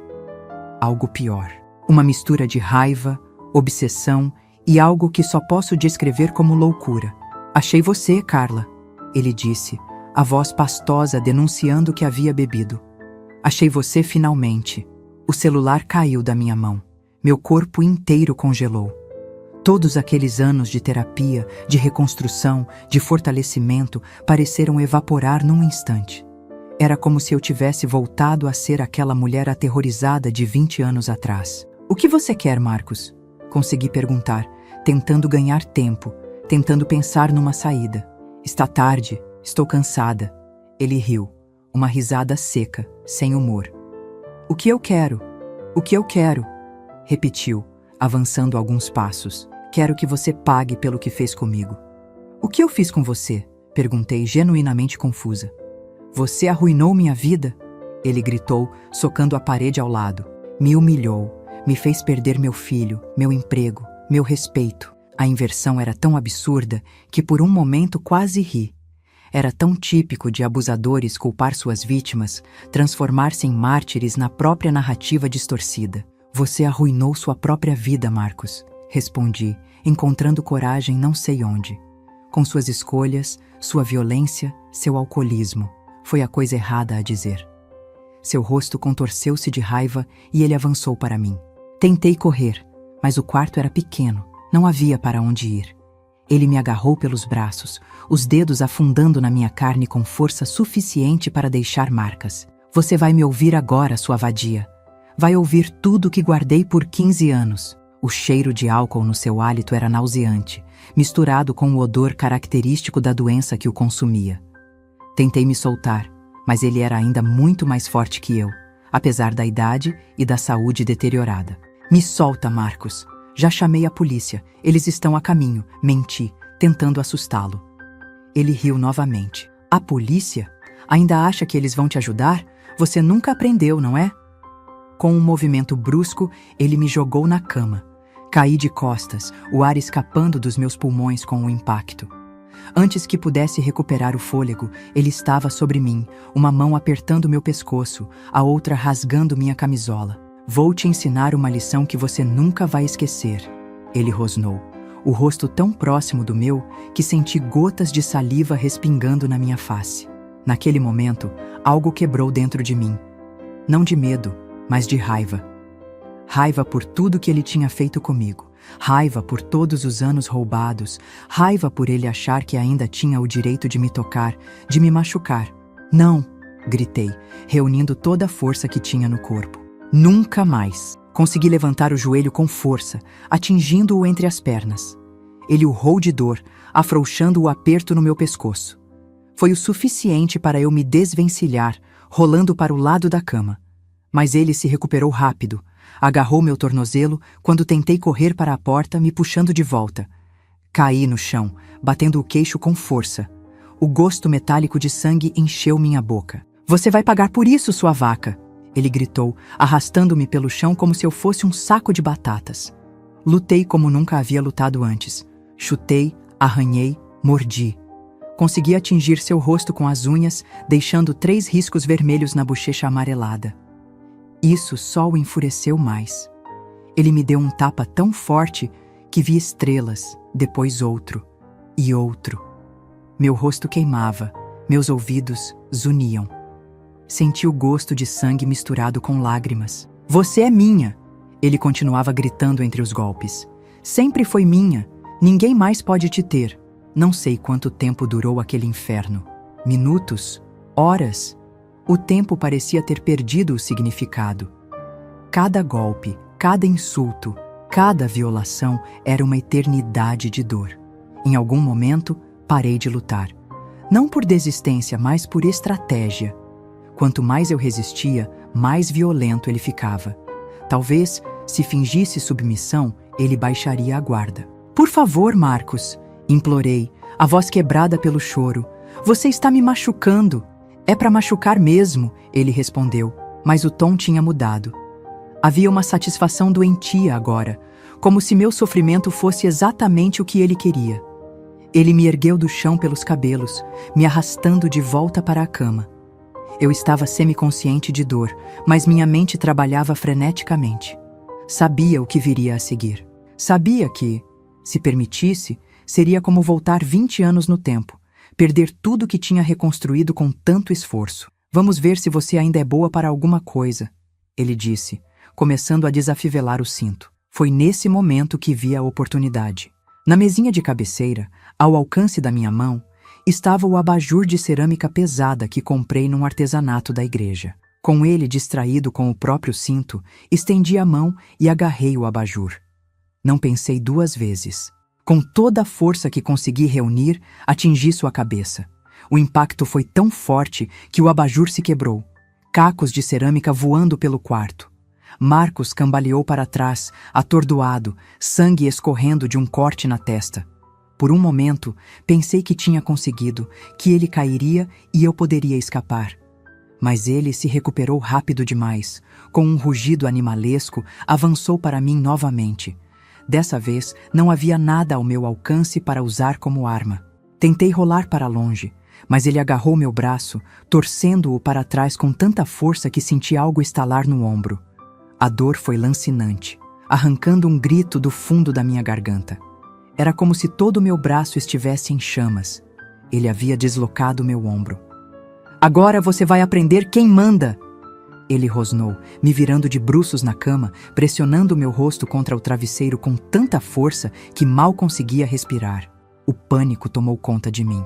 algo pior. Uma mistura de raiva, obsessão e algo que só posso descrever como loucura. Achei você, Carla, ele disse, a voz pastosa denunciando que havia bebido. Achei você finalmente. O celular caiu da minha mão. Meu corpo inteiro congelou. Todos aqueles anos de terapia, de reconstrução, de fortalecimento pareceram evaporar num instante. Era como se eu tivesse voltado a ser aquela mulher aterrorizada de 20 anos atrás. O que você quer, Marcos? Consegui perguntar, tentando ganhar tempo, tentando pensar numa saída. Está tarde, estou cansada. Ele riu, uma risada seca, sem humor. O que eu quero? O que eu quero? Repetiu, avançando alguns passos. Quero que você pague pelo que fez comigo. O que eu fiz com você? Perguntei, genuinamente confusa. Você arruinou minha vida? Ele gritou, socando a parede ao lado. Me humilhou, me fez perder meu filho, meu emprego, meu respeito. A inversão era tão absurda que por um momento quase ri. Era tão típico de abusadores culpar suas vítimas, transformar-se em mártires na própria narrativa distorcida. Você arruinou sua própria vida, Marcos. Respondi, encontrando coragem não sei onde. Com suas escolhas, sua violência, seu alcoolismo. Foi a coisa errada a dizer. Seu rosto contorceu-se de raiva e ele avançou para mim. Tentei correr, mas o quarto era pequeno, não havia para onde ir. Ele me agarrou pelos braços, os dedos afundando na minha carne com força suficiente para deixar marcas. Você vai me ouvir agora, sua vadia. Vai ouvir tudo que guardei por 15 anos. O cheiro de álcool no seu hálito era nauseante, misturado com o odor característico da doença que o consumia. Tentei me soltar, mas ele era ainda muito mais forte que eu, apesar da idade e da saúde deteriorada. Me solta, Marcos. Já chamei a polícia. Eles estão a caminho. Menti, tentando assustá-lo. Ele riu novamente. A polícia? Ainda acha que eles vão te ajudar? Você nunca aprendeu, não é? Com um movimento brusco, ele me jogou na cama. Caí de costas, o ar escapando dos meus pulmões com o impacto. Antes que pudesse recuperar o fôlego, ele estava sobre mim, uma mão apertando meu pescoço, a outra rasgando minha camisola. "Vou te ensinar uma lição que você nunca vai esquecer", ele rosnou, o rosto tão próximo do meu que senti gotas de saliva respingando na minha face. Naquele momento, algo quebrou dentro de mim. Não de medo, mas de raiva. Raiva por tudo que ele tinha feito comigo. Raiva por todos os anos roubados. Raiva por ele achar que ainda tinha o direito de me tocar, de me machucar. "Não!", gritei, reunindo toda a força que tinha no corpo. "Nunca mais!" Consegui levantar o joelho com força, atingindo-o entre as pernas. Ele urrou de dor, afrouxando o aperto no meu pescoço. Foi o suficiente para eu me desvencilhar, rolando para o lado da cama. Mas ele se recuperou rápido. Agarrou meu tornozelo quando tentei correr para a porta, me puxando de volta. Caí no chão, batendo o queixo com força. O gosto metálico de sangue encheu minha boca. "Você vai pagar por isso, sua vaca!", ele gritou, arrastando-me pelo chão como se eu fosse um saco de batatas. Lutei como nunca havia lutado antes. Chutei, arranhei, mordi. Consegui atingir seu rosto com as unhas, deixando 3 riscos vermelhos na bochecha amarelada. Isso só o enfureceu mais. Ele me deu um tapa tão forte que vi estrelas, depois outro e outro. Meu rosto queimava, meus ouvidos zuniam. Senti o gosto de sangue misturado com lágrimas. "Você é minha!", ele continuava gritando entre os golpes. "Sempre foi minha! Ninguém mais pode te ter!" Não sei quanto tempo durou aquele inferno. Minutos? Horas? O tempo parecia ter perdido o significado. Cada golpe, cada insulto, cada violação era uma eternidade de dor. Em algum momento, parei de lutar. Não por desistência, mas por estratégia. Quanto mais eu resistia, mais violento ele ficava. Talvez, se fingisse submissão, ele baixaria a guarda. "Por favor, Marcos", implorei, a voz quebrada pelo choro. "Você está me machucando." "É para machucar mesmo", ele respondeu, mas o tom tinha mudado. Havia uma satisfação doentia agora, como se meu sofrimento fosse exatamente o que ele queria. Ele me ergueu do chão pelos cabelos, me arrastando de volta para a cama. Eu estava semiconsciente de dor, mas minha mente trabalhava freneticamente. Sabia o que viria a seguir. Sabia que, se permitisse, seria como voltar 20 anos no tempo, perder tudo que tinha reconstruído com tanto esforço. "Vamos ver se você ainda é boa para alguma coisa", ele disse, começando a desafivelar o cinto. Foi nesse momento que vi a oportunidade. Na mesinha de cabeceira, ao alcance da minha mão, estava o abajur de cerâmica pesada que comprei num artesanato da igreja. Com ele distraído com o próprio cinto, estendi a mão e agarrei o abajur. Não pensei 2 vezes. Com toda a força que consegui reunir, atingi sua cabeça. O impacto foi tão forte que o abajur se quebrou. Cacos de cerâmica voando pelo quarto. Marcos cambaleou para trás, atordoado, sangue escorrendo de um corte na testa. Por um momento, pensei que tinha conseguido, que ele cairia e eu poderia escapar. Mas ele se recuperou rápido demais. Com um rugido animalesco, avançou para mim novamente. Dessa vez, não havia nada ao meu alcance para usar como arma. Tentei rolar para longe, mas ele agarrou meu braço, torcendo-o para trás com tanta força que senti algo estalar no ombro. A dor foi lancinante, arrancando um grito do fundo da minha garganta. Era como se todo o meu braço estivesse em chamas. Ele havia deslocado meu ombro. "Agora você vai aprender quem manda!", ele rosnou, me virando de bruços na cama, pressionando meu rosto contra o travesseiro com tanta força que mal conseguia respirar. O pânico tomou conta de mim.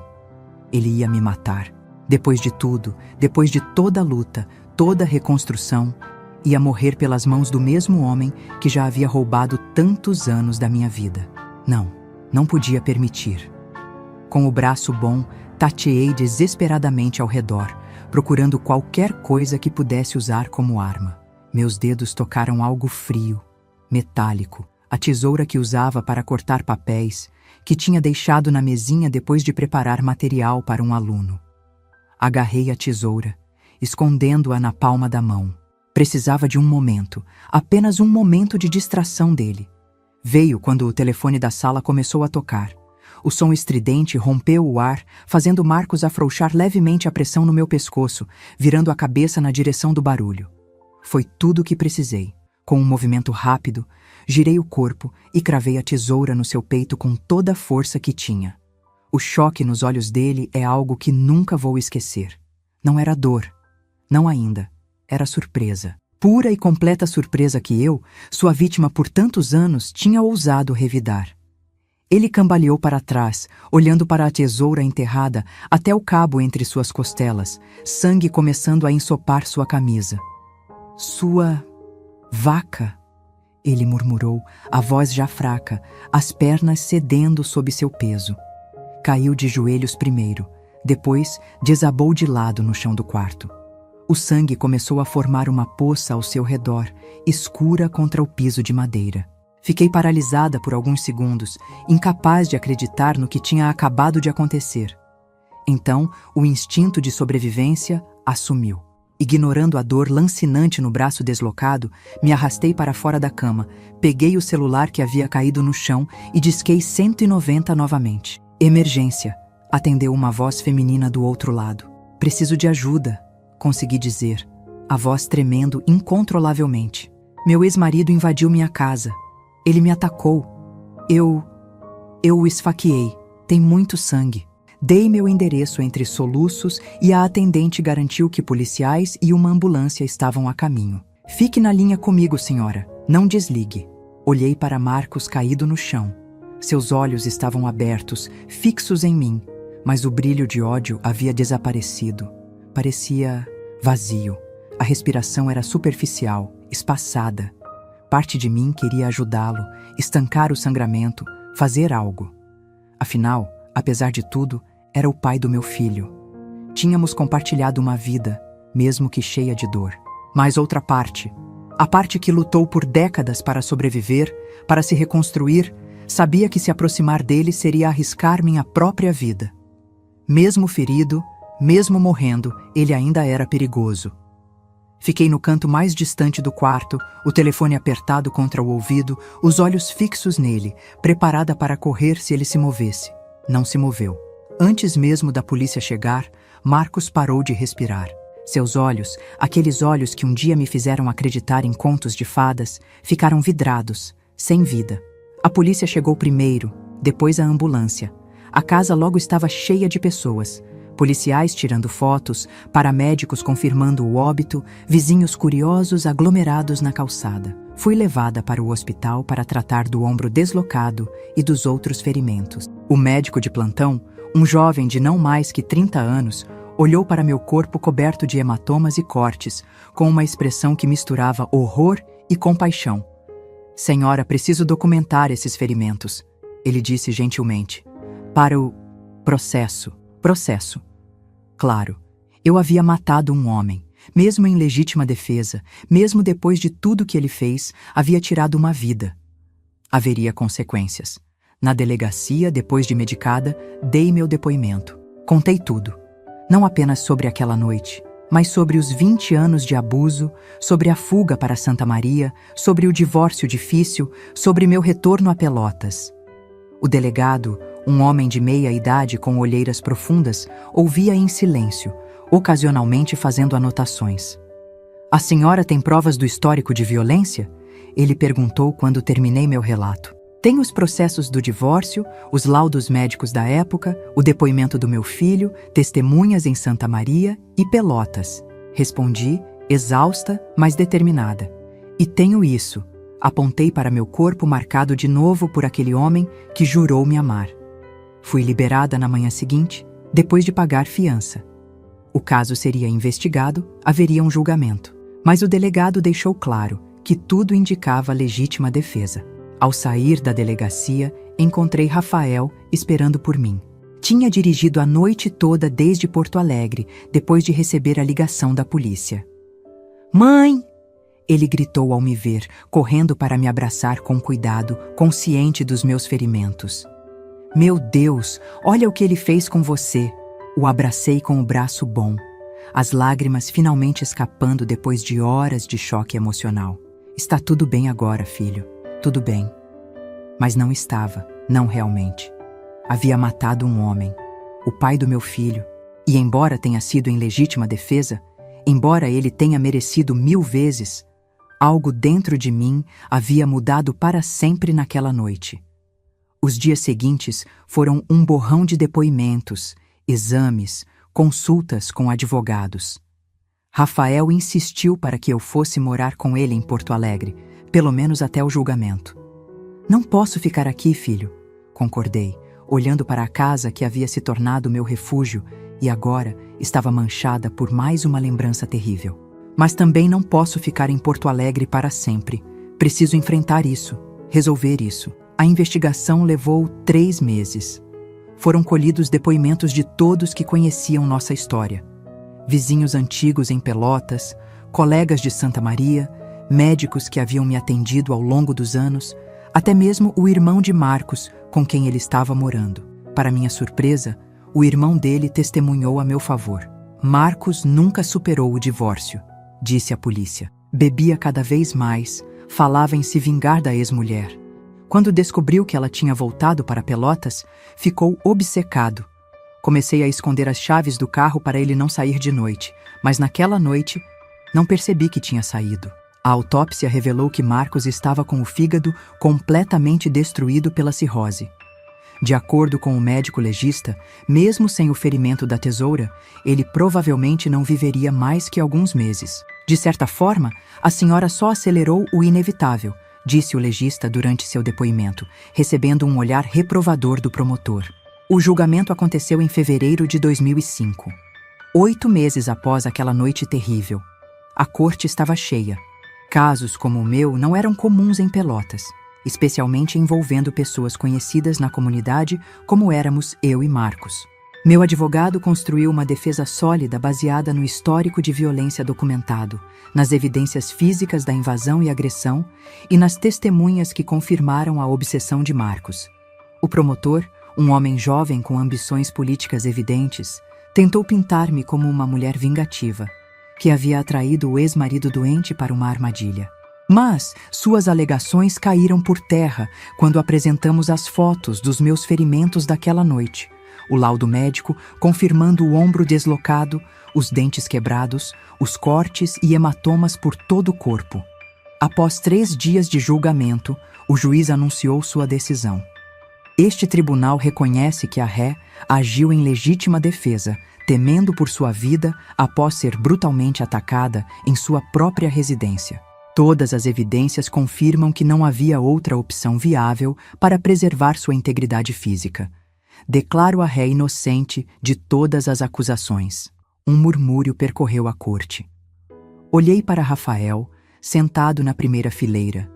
Ele ia me matar. Depois de tudo, depois de toda a luta, toda a reconstrução, ia morrer pelas mãos do mesmo homem que já havia roubado tantos anos da minha vida. Não podia permitir. Com o braço bom, tateei desesperadamente ao redor, procurando qualquer coisa que pudesse usar como arma. Meus dedos tocaram algo frio, metálico, a tesoura que usava para cortar papéis, que tinha deixado na mesinha depois de preparar material para um aluno. Agarrei a tesoura, escondendo-a na palma da mão. Precisava de um momento, apenas um momento de distração dele. Veio quando o telefone da sala começou a tocar. O som estridente rompeu o ar, fazendo Marcos afrouxar levemente a pressão no meu pescoço, virando a cabeça na direção do barulho. Foi tudo o que precisei. Com um movimento rápido, girei o corpo e cravei a tesoura no seu peito com toda a força que tinha. O choque nos olhos dele é algo que nunca vou esquecer. Não era dor. Não ainda. Era surpresa. Pura e completa surpresa que eu, sua vítima por tantos anos, tinha ousado revidar. Ele cambaleou para trás, olhando para a tesoura enterrada até o cabo entre suas costelas, sangue começando a ensopar sua camisa. Sua vaca, ele murmurou, a voz já fraca, as pernas cedendo sob seu peso. Caiu de joelhos primeiro, depois desabou de lado no chão do quarto. O sangue começou a formar uma poça ao seu redor, escura contra o piso de madeira. Fiquei paralisada por alguns segundos, incapaz de acreditar no que tinha acabado de acontecer. Então, o instinto de sobrevivência assumiu. Ignorando a dor lancinante no braço deslocado, me arrastei para fora da cama, peguei o celular que havia caído no chão e disquei 190 novamente. Emergência, atendeu uma voz feminina do outro lado. Preciso de ajuda, consegui dizer, a voz tremendo incontrolavelmente. Meu ex-marido invadiu minha casa. Ele me atacou. Eu o esfaqueei. Tem muito sangue. Dei meu endereço entre soluços e a atendente garantiu que policiais e uma ambulância estavam a caminho. Fique na linha comigo, senhora. Não desligue. Olhei para Marcos caído no chão. Seus olhos estavam abertos, fixos em mim, mas o brilho de ódio havia desaparecido. Parecia vazio. A respiração era superficial, espaçada. Parte de mim queria ajudá-lo, estancar o sangramento, fazer algo. Afinal, apesar de tudo, era o pai do meu filho. Tínhamos compartilhado uma vida, mesmo que cheia de dor. Mas outra parte, a parte que lutou por décadas para sobreviver, para se reconstruir, sabia que se aproximar dele seria arriscar minha própria vida. Mesmo ferido, mesmo morrendo, ele ainda era perigoso. Fiquei no canto mais distante do quarto, o telefone apertado contra o ouvido, os olhos fixos nele, preparada para correr se ele se movesse. Não se moveu. Antes mesmo da polícia chegar, Marcos parou de respirar. Seus olhos, aqueles olhos que um dia me fizeram acreditar em contos de fadas, ficaram vidrados, sem vida. A polícia chegou primeiro, depois a ambulância. A casa logo estava cheia de pessoas. Policiais tirando fotos, paramédicos confirmando o óbito, vizinhos curiosos aglomerados na calçada. Fui levada para o hospital para tratar do ombro deslocado e dos outros ferimentos. O médico de plantão, um jovem de não mais que 30 anos, olhou para meu corpo coberto de hematomas e cortes, com uma expressão que misturava horror e compaixão. Senhora, preciso documentar esses ferimentos, ele disse gentilmente. Para o processo. Claro, eu havia matado um homem. Mesmo em legítima defesa, mesmo depois de tudo que ele fez, havia tirado uma vida. Haveria consequências. Na delegacia, depois de medicada, dei meu depoimento. Contei tudo. Não apenas sobre aquela noite, mas sobre os 20 anos de abuso, sobre a fuga para Santa Maria, sobre o divórcio difícil, sobre meu retorno a Pelotas. O delegado, um homem de meia idade com olheiras profundas, ouvia em silêncio, ocasionalmente fazendo anotações. A senhora tem provas do histórico de violência? Ele perguntou quando terminei meu relato. Tenho os processos do divórcio, os laudos médicos da época, o depoimento do meu filho, testemunhas em Santa Maria e Pelotas. Respondi, exausta, mas determinada. E tenho isso. Apontei para meu corpo marcado de novo por aquele homem que jurou me amar. Fui liberada na manhã seguinte, depois de pagar fiança. O caso seria investigado, haveria um julgamento. Mas o delegado deixou claro que tudo indicava legítima defesa. Ao sair da delegacia, encontrei Rafael esperando por mim. Tinha dirigido a noite toda desde Porto Alegre, depois de receber a ligação da polícia. Mãe! Ele gritou ao me ver, correndo para me abraçar com cuidado, consciente dos meus ferimentos. Meu Deus, olha o que ele fez com você! O abracei com o braço bom. as lágrimas finalmente escapando depois de horas de choque emocional. Está tudo bem agora, filho. Tudo bem. Mas não estava, não realmente. Havia matado um homem, o pai do meu filho, e embora tenha sido em legítima defesa, embora ele tenha merecido 1000 vezes, algo dentro de mim havia mudado para sempre naquela noite. Os dias seguintes foram um borrão de depoimentos, exames, consultas com advogados. Rafael insistiu para que eu fosse morar com ele em Porto Alegre, pelo menos até o julgamento. Não posso ficar aqui, filho, concordei, olhando para a casa que havia se tornado meu refúgio e agora estava manchada por mais uma lembrança terrível. Mas também não posso ficar em Porto Alegre para sempre. Preciso enfrentar isso, resolver isso. A investigação levou 3 meses. Foram colhidos depoimentos de todos que conheciam nossa história. Vizinhos antigos em Pelotas, colegas de Santa Maria, médicos que haviam me atendido ao longo dos anos, até mesmo o irmão de Marcos, com quem ele estava morando. Para minha surpresa, o irmão dele testemunhou a meu favor. Marcos nunca superou o divórcio, disse a polícia. Bebia cada vez mais, falava em se vingar da ex-mulher. Quando descobriu que ela tinha voltado para Pelotas, ficou obcecado. Comecei a esconder as chaves do carro para ele não sair de noite, mas naquela noite não percebi que tinha saído. A autópsia revelou que Marcos estava com o fígado completamente destruído pela cirrose. De acordo com o médico legista, mesmo sem o ferimento da tesoura, ele provavelmente não viveria mais que alguns meses. De certa forma, a senhora só acelerou o inevitável, disse o legista durante seu depoimento, recebendo um olhar reprovador do promotor. O julgamento aconteceu em fevereiro de 2005. 8 meses após aquela noite terrível. A corte estava cheia. Casos como o meu não eram comuns em Pelotas, especialmente envolvendo pessoas conhecidas na comunidade como éramos eu e Marcos. Meu advogado construiu uma defesa sólida baseada no histórico de violência documentado, nas evidências físicas da invasão e agressão e nas testemunhas que confirmaram a obsessão de Marcos. O promotor, um homem jovem com ambições políticas evidentes, tentou pintar-me como uma mulher vingativa, que havia atraído o ex-marido doente para uma armadilha. Mas suas alegações caíram por terra quando apresentamos as fotos dos meus ferimentos daquela noite. O laudo médico confirmando o ombro deslocado, os dentes quebrados, os cortes e hematomas por todo o corpo. Após 3 dias de julgamento, o juiz anunciou sua decisão. Este tribunal reconhece que a ré agiu em legítima defesa, temendo por sua vida após ser brutalmente atacada em sua própria residência. Todas as evidências confirmam que não havia outra opção viável para preservar sua integridade física. Declaro a ré inocente de todas as acusações. Um murmúrio percorreu a corte. Olhei para Rafael, sentado na primeira fileira,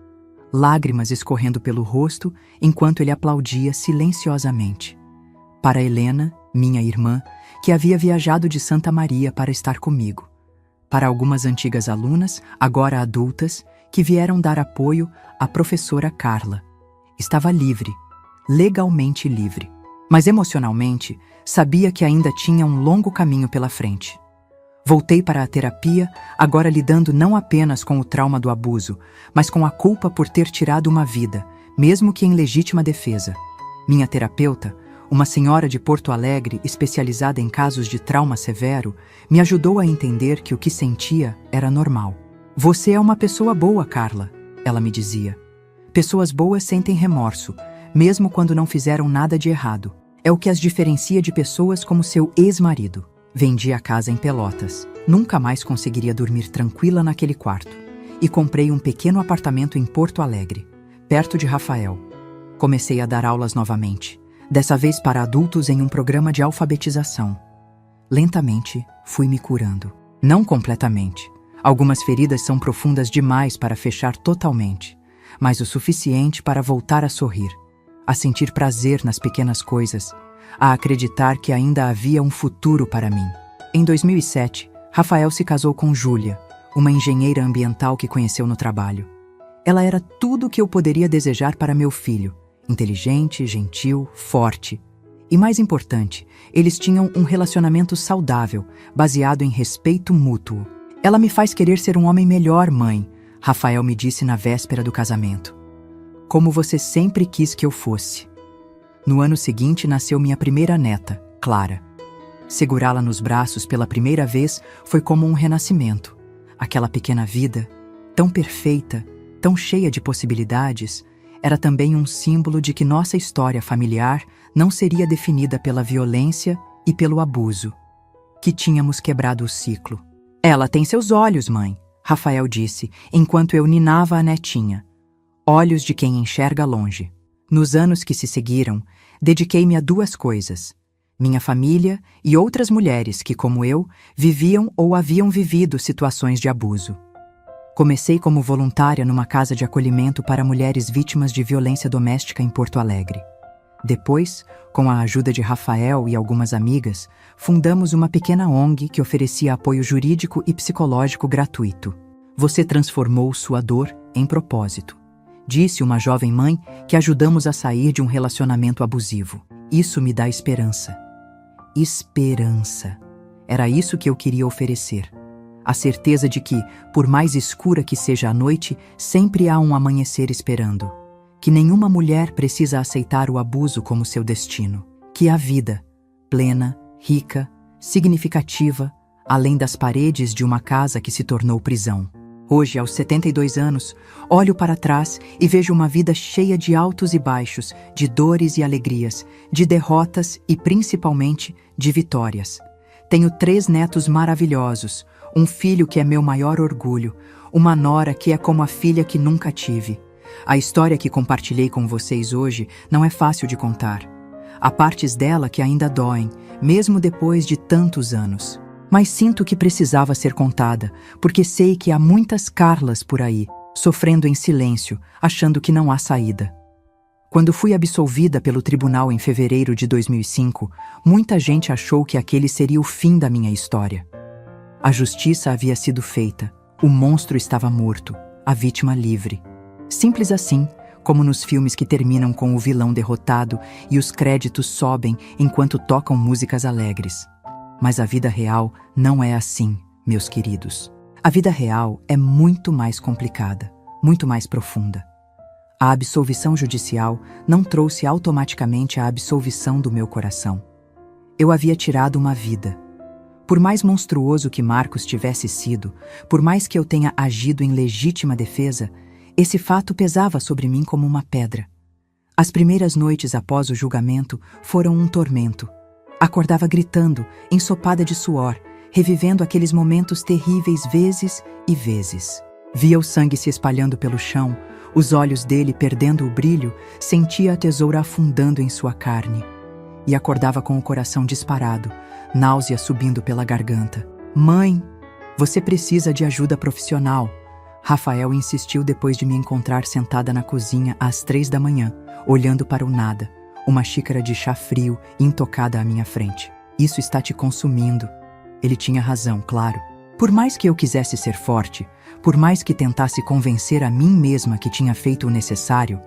lágrimas escorrendo pelo rosto enquanto ele aplaudia silenciosamente. Para Helena, minha irmã, que havia viajado de Santa Maria para estar comigo. Para algumas antigas alunas, agora adultas, que vieram dar apoio à professora Carla. Estava livre, legalmente livre. Mas emocionalmente, sabia que ainda tinha um longo caminho pela frente. Voltei para a terapia, agora lidando não apenas com o trauma do abuso, mas com a culpa por ter tirado uma vida, mesmo que em legítima defesa. Minha terapeuta, uma senhora de Porto Alegre especializada em casos de trauma severo, me ajudou a entender que o que sentia era normal. Você é uma pessoa boa, Carla, ela me dizia. Pessoas boas sentem remorso, mesmo quando não fizeram nada de errado. É o que as diferencia de pessoas como seu ex-marido. Vendi a casa em Pelotas. Nunca mais conseguiria dormir tranquila naquele quarto. E comprei um pequeno apartamento em Porto Alegre, perto de Rafael. Comecei a dar aulas novamente, dessa vez para adultos em um programa de alfabetização. Lentamente, fui me curando. Não completamente. Algumas feridas são profundas demais para fechar totalmente, mas o suficiente para voltar a sorrir, a sentir prazer nas pequenas coisas, a acreditar que ainda havia um futuro para mim. Em 2007, Rafael se casou com Júlia, uma engenheira ambiental que conheceu no trabalho. Ela era tudo o que eu poderia desejar para meu filho, inteligente, gentil, forte. E mais importante, eles tinham um relacionamento saudável, baseado em respeito mútuo. Ela me faz querer ser um homem melhor, mãe, Rafael me disse na véspera do casamento. Como você sempre quis que eu fosse. No ano seguinte nasceu minha primeira neta, Clara. Segurá-la nos braços pela primeira vez foi como um renascimento. Aquela pequena vida, tão perfeita, tão cheia de possibilidades, era também um símbolo de que nossa história familiar não seria definida pela violência e pelo abuso. Que tínhamos quebrado o ciclo. Ela tem seus olhos, mãe, Rafael disse, enquanto eu ninava a netinha. Olhos de quem enxerga longe. Nos anos que se seguiram, dediquei-me a duas coisas. Minha família e outras mulheres que, como eu, viviam ou haviam vivido situações de abuso. Comecei como voluntária numa casa de acolhimento para mulheres vítimas de violência doméstica em Porto Alegre. Depois, com a ajuda de Rafael e algumas amigas, fundamos uma pequena ONG que oferecia apoio jurídico e psicológico gratuito. Você transformou sua dor em propósito, disse uma jovem mãe que ajudamos a sair de um relacionamento abusivo. Isso me dá esperança. Esperança. Era isso que eu queria oferecer. A certeza de que, por mais escura que seja a noite, sempre há um amanhecer esperando. Que nenhuma mulher precisa aceitar o abuso como seu destino. Que a vida, plena, rica, significativa, além das paredes de uma casa que se tornou prisão. Hoje, aos 72 anos, olho para trás e vejo uma vida cheia de altos e baixos, de dores e alegrias, de derrotas e, principalmente, de vitórias. Tenho 3 netos maravilhosos, um filho que é meu maior orgulho, uma nora que é como a filha que nunca tive. A história que compartilhei com vocês hoje não é fácil de contar. Há partes dela que ainda doem, mesmo depois de tantos anos. Mas sinto que precisava ser contada, porque sei que há muitas Carlas por aí, sofrendo em silêncio, achando que não há saída. Quando fui absolvida pelo tribunal em fevereiro de 2005, muita gente achou que aquele seria o fim da minha história. A justiça havia sido feita, o monstro estava morto, a vítima livre. Simples assim, como nos filmes que terminam com o vilão derrotado e os créditos sobem enquanto tocam músicas alegres. Mas a vida real não é assim, meus queridos. A vida real é muito mais complicada, muito mais profunda. A absolvição judicial não trouxe automaticamente a absolvição do meu coração. Eu havia tirado uma vida. Por mais monstruoso que Marcos tivesse sido, por mais que eu tenha agido em legítima defesa, esse fato pesava sobre mim como uma pedra. As primeiras noites após o julgamento foram um tormento. Acordava gritando, ensopada de suor, revivendo aqueles momentos terríveis vezes e vezes. Via o sangue se espalhando pelo chão, os olhos dele perdendo o brilho, sentia a tesoura afundando em sua carne. E acordava com o coração disparado, náusea subindo pela garganta. Mãe, você precisa de ajuda profissional. Rafael insistiu depois de me encontrar sentada na cozinha às 3 da manhã, olhando para o nada, uma xícara de chá frio intocada à minha frente. Isso está te consumindo. Ele tinha razão, claro. Por mais que eu quisesse ser forte, por mais que tentasse convencer a mim mesma que tinha feito o necessário,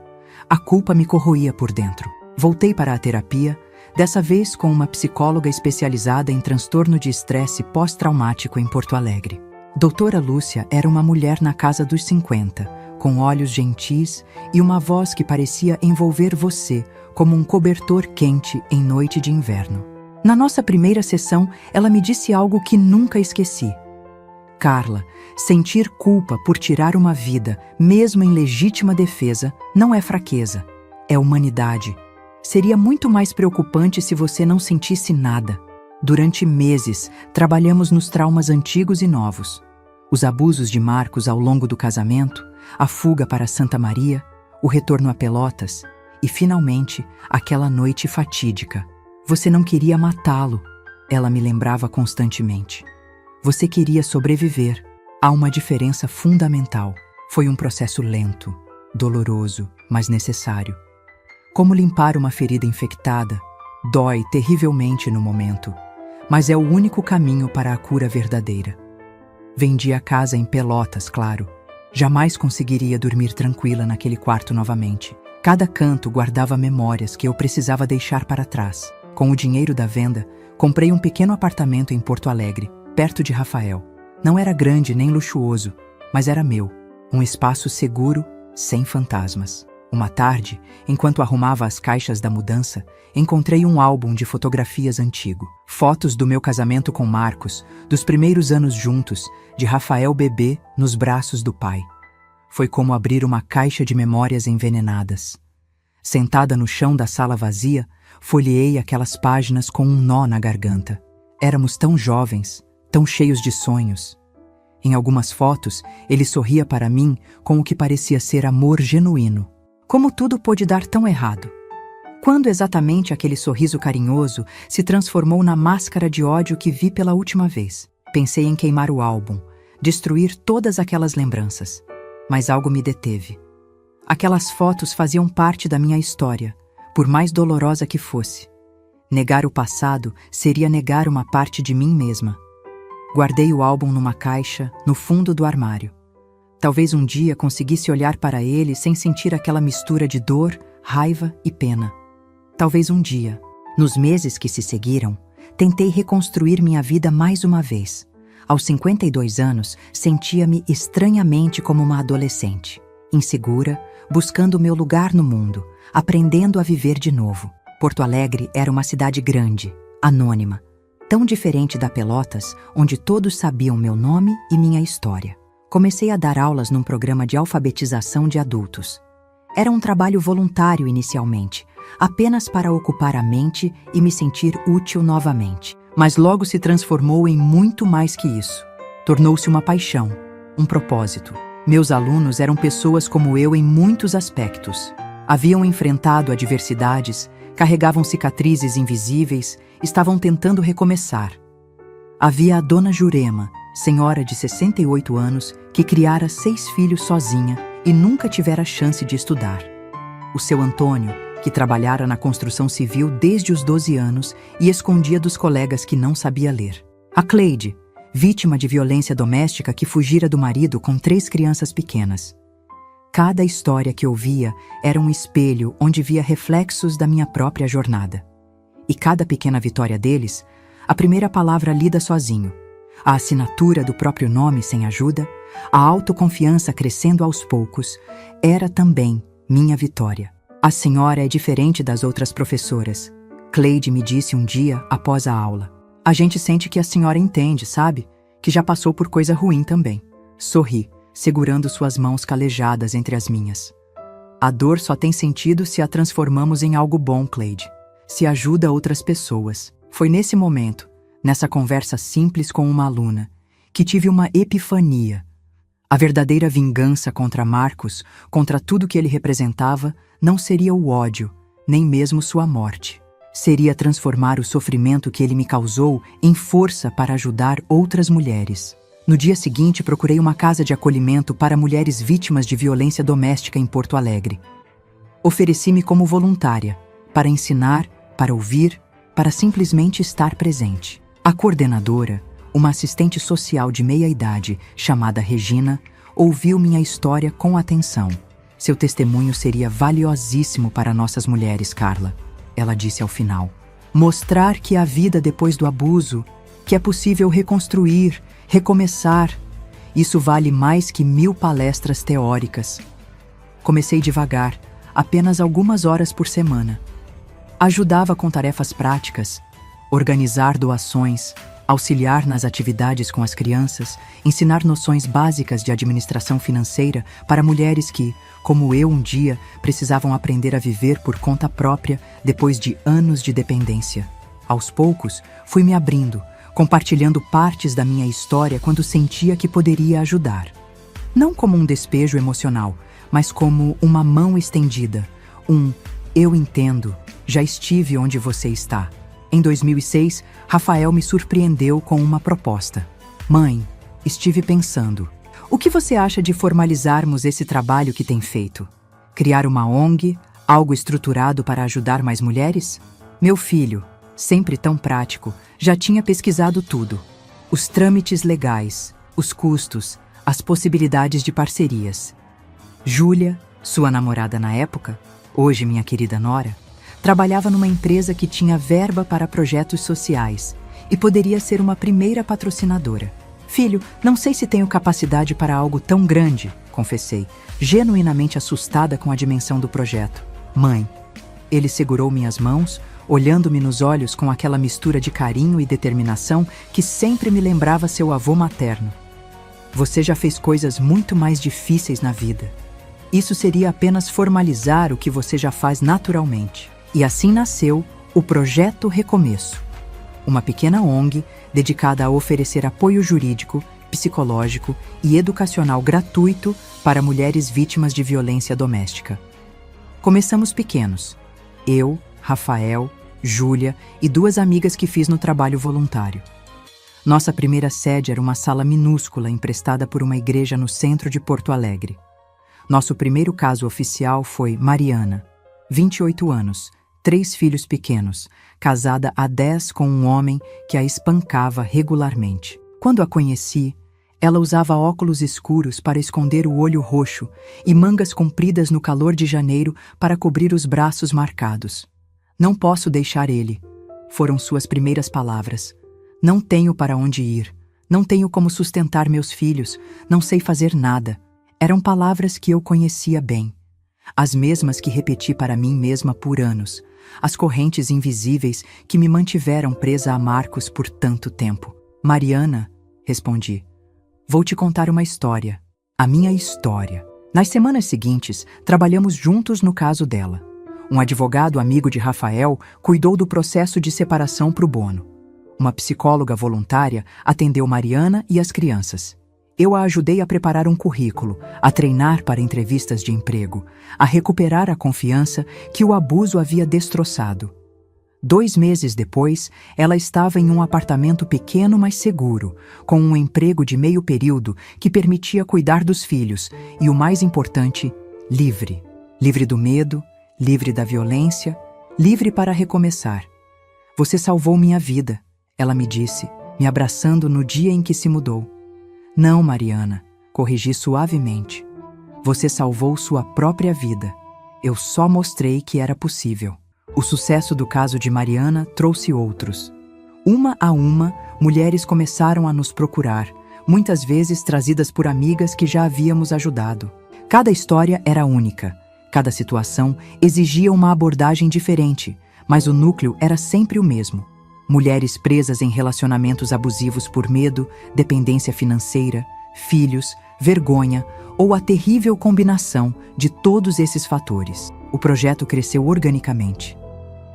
a culpa me corroía por dentro. Voltei para a terapia, dessa vez com uma psicóloga especializada em transtorno de estresse pós-traumático em Porto Alegre. Doutora Lúcia era uma mulher na casa dos 50, com olhos gentis e uma voz que parecia envolver você como um cobertor quente em noite de inverno. Na nossa primeira sessão, ela me disse algo que nunca esqueci. Carla, sentir culpa por tirar uma vida, mesmo em legítima defesa, não é fraqueza, é humanidade. Seria muito mais preocupante se você não sentisse nada. Durante meses, trabalhamos nos traumas antigos e novos. Os abusos de Marcos ao longo do casamento, a fuga para Santa Maria, o retorno a Pelotas e, finalmente, aquela noite fatídica. Você não queria matá-lo, ela me lembrava constantemente. Você queria sobreviver. Há uma diferença fundamental. Foi um processo lento, doloroso, mas necessário. Como limpar uma ferida infectada, dói terrivelmente no momento, mas é o único caminho para a cura verdadeira. Vendi a casa em Pelotas, claro. Jamais conseguiria dormir tranquila naquele quarto novamente. Cada canto guardava memórias que eu precisava deixar para trás. Com o dinheiro da venda, comprei um pequeno apartamento em Porto Alegre, perto de Rafael. Não era grande nem luxuoso, mas era meu. Um espaço seguro, sem fantasmas. Uma tarde, enquanto arrumava as caixas da mudança, encontrei um álbum de fotografias antigo. Fotos do meu casamento com Marcos, dos primeiros anos juntos, de Rafael bebê nos braços do pai. Foi como abrir uma caixa de memórias envenenadas. Sentada no chão da sala vazia, folheei aquelas páginas com um nó na garganta. Éramos tão jovens, tão cheios de sonhos. Em algumas fotos, ele sorria para mim com o que parecia ser amor genuíno. Como tudo pôde dar tão errado? Quando exatamente aquele sorriso carinhoso se transformou na máscara de ódio que vi pela última vez? Pensei em queimar o álbum, destruir todas aquelas lembranças. Mas algo me deteve. Aquelas fotos faziam parte da minha história, por mais dolorosa que fosse. Negar o passado seria negar uma parte de mim mesma. Guardei o álbum numa caixa, no fundo do armário. Talvez um dia conseguisse olhar para ele sem sentir aquela mistura de dor, raiva e pena. Talvez um dia. Nos meses que se seguiram, tentei reconstruir minha vida mais uma vez. Aos 52 anos, sentia-me estranhamente como uma adolescente. Insegura, buscando meu lugar no mundo, aprendendo a viver de novo. Porto Alegre era uma cidade grande, anônima, tão diferente da Pelotas, onde todos sabiam meu nome e minha história. Comecei a dar aulas num programa de alfabetização de adultos. Era um trabalho voluntário inicialmente, apenas para ocupar a mente e me sentir útil novamente. Mas logo se transformou em muito mais que isso. Tornou-se uma paixão, um propósito. Meus alunos eram pessoas como eu em muitos aspectos. Haviam enfrentado adversidades, carregavam cicatrizes invisíveis, estavam tentando recomeçar. Havia a dona Jurema, senhora de 68 anos, que criara 6 filhos sozinha e nunca tivera chance de estudar. O seu Antônio, que trabalhara na construção civil desde os 12 anos e escondia dos colegas que não sabia ler. A Cleide, vítima de violência doméstica que fugira do marido com 3 crianças pequenas. Cada história que ouvia era um espelho onde via reflexos da minha própria jornada. E cada pequena vitória deles, a primeira palavra lida sozinho, a assinatura do próprio nome sem ajuda, a autoconfiança crescendo aos poucos, era também minha vitória. A senhora é diferente das outras professoras. Cleide me disse um dia após a aula. A gente sente que a senhora entende, sabe? Que já passou por coisa ruim também. Sorri, segurando suas mãos calejadas entre as minhas. A dor só tem sentido se a transformamos em algo bom, Cleide. Se ajuda outras pessoas. Foi nesse momento, nessa conversa simples com uma aluna, que tive uma epifania. A verdadeira vingança contra Marcos, contra tudo que ele representava, não seria o ódio, nem mesmo sua morte. Seria transformar o sofrimento que ele me causou em força para ajudar outras mulheres. No dia seguinte, procurei uma casa de acolhimento para mulheres vítimas de violência doméstica em Porto Alegre. Ofereci-me como voluntária, para ensinar, para ouvir, para simplesmente estar presente. A coordenadora, uma assistente social de meia-idade, chamada Regina, ouviu minha história com atenção. Seu testemunho seria valiosíssimo para nossas mulheres, Carla, ela disse ao final. Mostrar que há vida depois do abuso, que é possível reconstruir, recomeçar. Isso vale mais que 1000 palestras teóricas. Comecei devagar, apenas algumas horas por semana. Ajudava com tarefas práticas, organizar doações, auxiliar nas atividades com as crianças, ensinar noções básicas de administração financeira para mulheres que, como eu um dia, precisavam aprender a viver por conta própria depois de anos de dependência. Aos poucos, fui me abrindo, compartilhando partes da minha história quando sentia que poderia ajudar. Não como um despejo emocional, mas como uma mão estendida, eu entendo, já estive onde você está. Em 2006, Rafael me surpreendeu com uma proposta. Mãe, estive pensando, o que você acha de formalizarmos esse trabalho que tem feito? Criar uma ONG, algo estruturado para ajudar mais mulheres? Meu filho, sempre tão prático, já tinha pesquisado tudo. Os trâmites legais, os custos, as possibilidades de parcerias. Júlia, sua namorada na época, hoje minha querida nora, Trabalhava numa empresa que tinha verba para projetos sociais e poderia ser uma primeira patrocinadora. Filho, não sei se tenho capacidade para algo tão grande, confessei, genuinamente assustada com a dimensão do projeto. Mãe, ele segurou minhas mãos, olhando-me nos olhos com aquela mistura de carinho e determinação que sempre me lembrava seu avô materno. Você já fez coisas muito mais difíceis na vida. Isso seria apenas formalizar o que você já faz naturalmente. E assim nasceu o Projeto Recomeço, uma pequena ONG dedicada a oferecer apoio jurídico, psicológico e educacional gratuito para mulheres vítimas de violência doméstica. Começamos pequenos. Eu, Rafael, Júlia e 2 amigas que fiz no trabalho voluntário. Nossa primeira sede era uma sala minúscula emprestada por uma igreja no centro de Porto Alegre. Nosso primeiro caso oficial foi Mariana, 28 anos, 3 filhos pequenos, casada há 10 com um homem que a espancava regularmente. Quando a conheci, ela usava óculos escuros para esconder o olho roxo e mangas compridas no calor de janeiro para cobrir os braços marcados. Não posso deixar ele, foram suas primeiras palavras. Não tenho para onde ir, não tenho como sustentar meus filhos, não sei fazer nada. Eram palavras que eu conhecia bem. As mesmas que repeti para mim mesma por anos. As correntes invisíveis que me mantiveram presa a Marcos por tanto tempo. Mariana, respondi, vou te contar uma história. A minha história. Nas semanas seguintes, trabalhamos juntos no caso dela. Um advogado amigo de Rafael cuidou do processo de separação pro bono. Uma psicóloga voluntária atendeu Mariana e as crianças. Eu a ajudei a preparar um currículo, a treinar para entrevistas de emprego, a recuperar a confiança que o abuso havia destroçado. 2 meses depois, ela estava em um apartamento pequeno, mas seguro, com um emprego de meio período que permitia cuidar dos filhos e, o mais importante, livre. Livre do medo, livre da violência, livre para recomeçar. Você salvou minha vida, ela me disse, me abraçando no dia em que se mudou. Não, Mariana, corrigi suavemente. Você salvou sua própria vida. Eu só mostrei que era possível. O sucesso do caso de Mariana trouxe outros. Uma a uma, mulheres começaram a nos procurar, muitas vezes trazidas por amigas que já havíamos ajudado. Cada história era única. Cada situação exigia uma abordagem diferente, mas o núcleo era sempre o mesmo. Mulheres presas em relacionamentos abusivos por medo, dependência financeira, filhos, vergonha ou a terrível combinação de todos esses fatores. O projeto cresceu organicamente.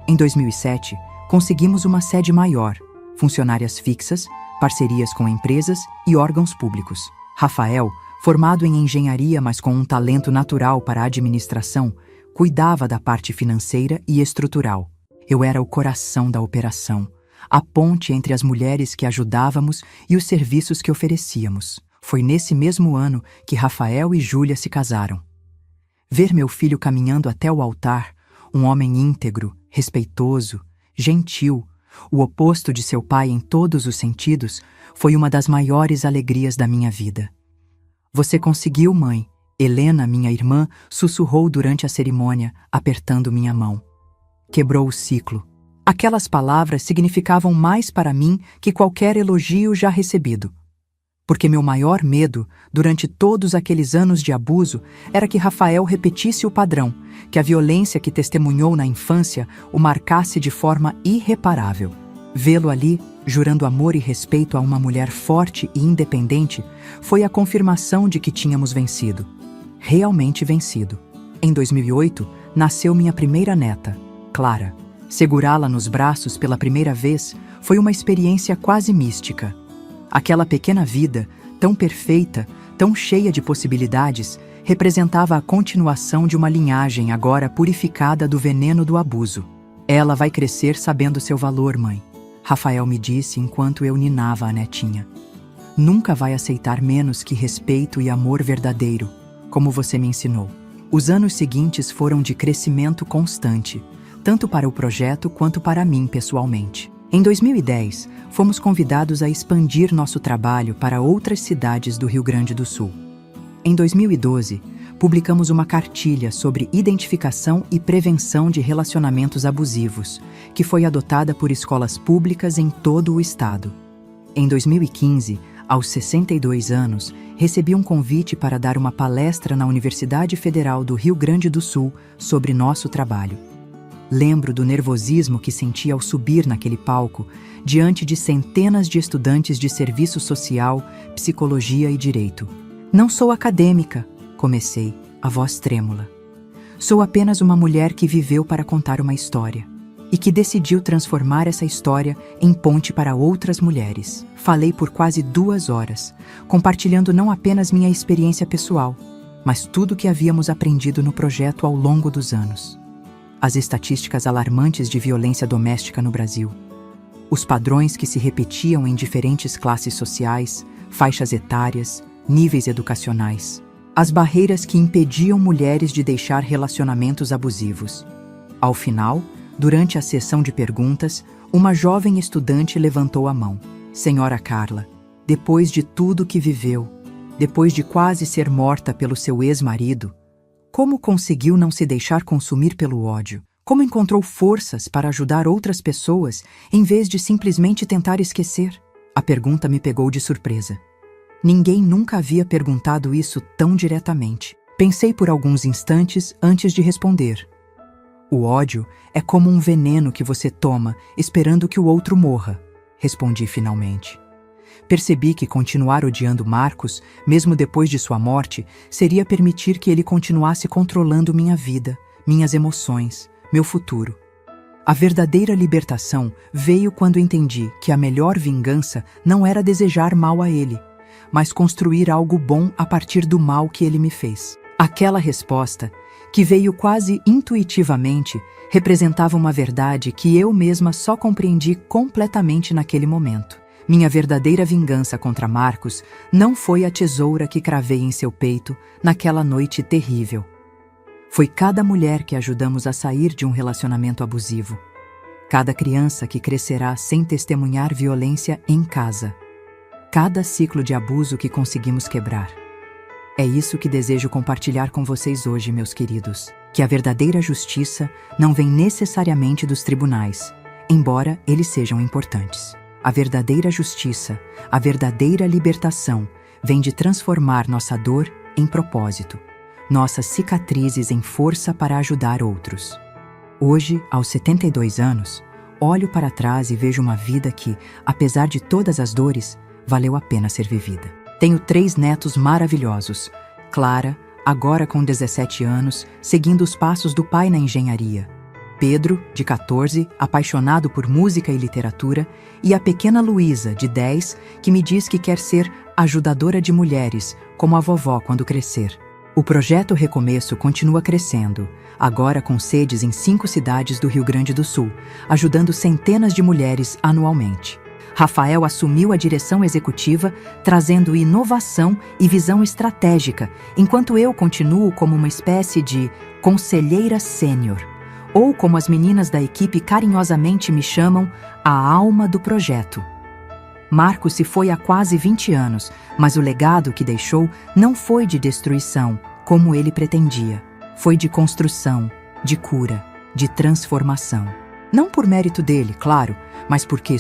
Em 2007, conseguimos uma sede maior, funcionárias fixas, parcerias com empresas e órgãos públicos. Rafael, formado em engenharia, mas com um talento natural para a administração, cuidava da parte financeira e estrutural. Eu era o coração da operação, a ponte entre as mulheres que ajudávamos e os serviços que oferecíamos. Foi nesse mesmo ano que Rafael e Júlia se casaram. Ver meu filho caminhando até o altar, um homem íntegro, respeitoso, gentil, o oposto de seu pai em todos os sentidos, foi uma das maiores alegrias da minha vida. Você conseguiu, mãe. Helena, minha irmã, sussurrou durante a cerimônia, apertando minha mão. Quebrou o ciclo. Aquelas palavras significavam mais para mim que qualquer elogio já recebido. Porque meu maior medo, durante todos aqueles anos de abuso, era que Rafael repetisse o padrão, que a violência que testemunhou na infância o marcasse de forma irreparável. Vê-lo ali, jurando amor e respeito a uma mulher forte e independente, foi a confirmação de que tínhamos vencido. Realmente vencido. Em 2008, nasceu minha primeira neta, Clara. Segurá-la nos braços pela primeira vez foi uma experiência quase mística. Aquela pequena vida, tão perfeita, tão cheia de possibilidades, representava a continuação de uma linhagem agora purificada do veneno do abuso. Ela vai crescer sabendo seu valor, mãe, Rafael me disse enquanto eu ninava a netinha. Nunca vai aceitar menos que respeito e amor verdadeiro, como você me ensinou. Os anos seguintes foram de crescimento constante, tanto para o projeto quanto para mim pessoalmente. Em 2010, fomos convidados a expandir nosso trabalho para outras cidades do Rio Grande do Sul. Em 2012, publicamos uma cartilha sobre identificação e prevenção de relacionamentos abusivos, que foi adotada por escolas públicas em todo o estado. Em 2015, aos 62 anos, recebi um convite para dar uma palestra na Universidade Federal do Rio Grande do Sul sobre nosso trabalho. Lembro do nervosismo que senti ao subir naquele palco, diante de centenas de estudantes de serviço social, psicologia e direito. Não sou acadêmica, comecei, a voz trêmula. Sou apenas uma mulher que viveu para contar uma história e que decidiu transformar essa história em ponte para outras mulheres. Falei por quase 2 horas, compartilhando não apenas minha experiência pessoal, mas tudo o que havíamos aprendido no projeto ao longo dos anos. As estatísticas alarmantes de violência doméstica no Brasil, os padrões que se repetiam em diferentes classes sociais, faixas etárias, níveis educacionais, as barreiras que impediam mulheres de deixar relacionamentos abusivos. Ao final, durante a sessão de perguntas, uma jovem estudante levantou a mão. Senhora Carla, depois de tudo que viveu, depois de quase ser morta pelo seu ex-marido, como conseguiu não se deixar consumir pelo ódio? Como encontrou forças para ajudar outras pessoas em vez de simplesmente tentar esquecer? A pergunta me pegou de surpresa. Ninguém nunca havia perguntado isso tão diretamente. Pensei por alguns instantes antes de responder. O ódio é como um veneno que você toma esperando que o outro morra, respondi finalmente. Percebi que continuar odiando Marcos, mesmo depois de sua morte, seria permitir que ele continuasse controlando minha vida, minhas emoções, meu futuro. A verdadeira libertação veio quando entendi que a melhor vingança não era desejar mal a ele, mas construir algo bom a partir do mal que ele me fez. Aquela resposta, que veio quase intuitivamente, representava uma verdade que eu mesma só compreendi completamente naquele momento. Minha verdadeira vingança contra Marcos não foi a tesoura que cravei em seu peito naquela noite terrível. Foi cada mulher que ajudamos a sair de um relacionamento abusivo. Cada criança que crescerá sem testemunhar violência em casa. Cada ciclo de abuso que conseguimos quebrar. É isso que desejo compartilhar com vocês hoje, meus queridos. Que a verdadeira justiça não vem necessariamente dos tribunais, embora eles sejam importantes. A verdadeira justiça, a verdadeira libertação, vem de transformar nossa dor em propósito, nossas cicatrizes em força para ajudar outros. Hoje, aos 72 anos, olho para trás e vejo uma vida que, apesar de todas as dores, valeu a pena ser vivida. Tenho 3 netos maravilhosos. Clara, agora com 17 anos, seguindo os passos do pai na engenharia. Pedro, de 14, apaixonado por música e literatura, e a pequena Luísa, de 10, que me diz que quer ser ajudadora de mulheres, como a vovó quando crescer. O projeto Recomeço continua crescendo, agora com sedes em 5 cidades do Rio Grande do Sul, ajudando centenas de mulheres anualmente. Rafael assumiu a direção executiva, trazendo inovação e visão estratégica, enquanto eu continuo como uma espécie de conselheira sênior, ou como as meninas da equipe carinhosamente me chamam, a alma do projeto. Marcos se foi há quase 20 anos, mas o legado que deixou não foi de destruição, como ele pretendia. Foi de construção, de cura, de transformação. Não por mérito dele, claro, mas porque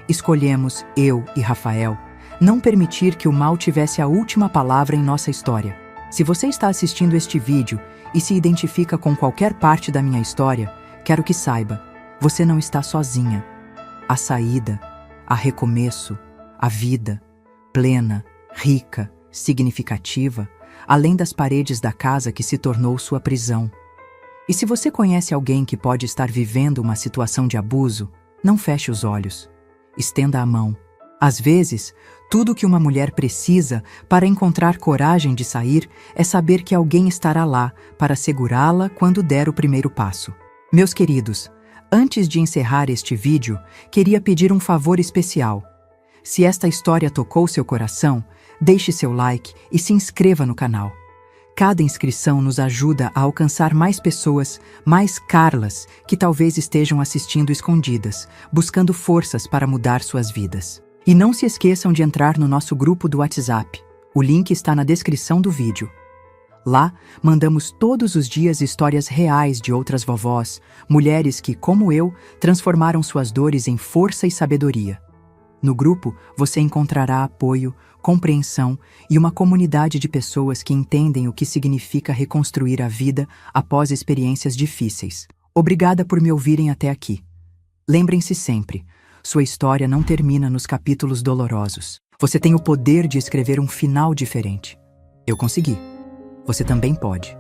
escolhemos, eu e Rafael, não permitir que o mal tivesse a última palavra em nossa história. Se você está assistindo este vídeo e se identifica com qualquer parte da minha história, quero que saiba, você não está sozinha. A saída, a recomeço, a vida, plena, rica, significativa, além das paredes da casa que se tornou sua prisão. E se você conhece alguém que pode estar vivendo uma situação de abuso, não feche os olhos. Estenda a mão. Às vezes, tudo que uma mulher precisa para encontrar coragem de sair é saber que alguém estará lá para segurá-la quando der o primeiro passo. Meus queridos, antes de encerrar este vídeo, queria pedir um favor especial. Se esta história tocou seu coração, deixe seu like e se inscreva no canal. Cada inscrição nos ajuda a alcançar mais pessoas, mais Carlas, que talvez estejam assistindo escondidas, buscando forças para mudar suas vidas. E não se esqueçam de entrar no nosso grupo do WhatsApp. O link está na descrição do vídeo. Lá, mandamos todos os dias histórias reais de outras vovós, mulheres que, como eu, transformaram suas dores em força e sabedoria. No grupo, você encontrará apoio, compreensão e uma comunidade de pessoas que entendem o que significa reconstruir a vida após experiências difíceis. Obrigada por me ouvirem até aqui. Lembrem-se sempre, sua história não termina nos capítulos dolorosos. Você tem o poder de escrever um final diferente. Eu consegui. Você também pode.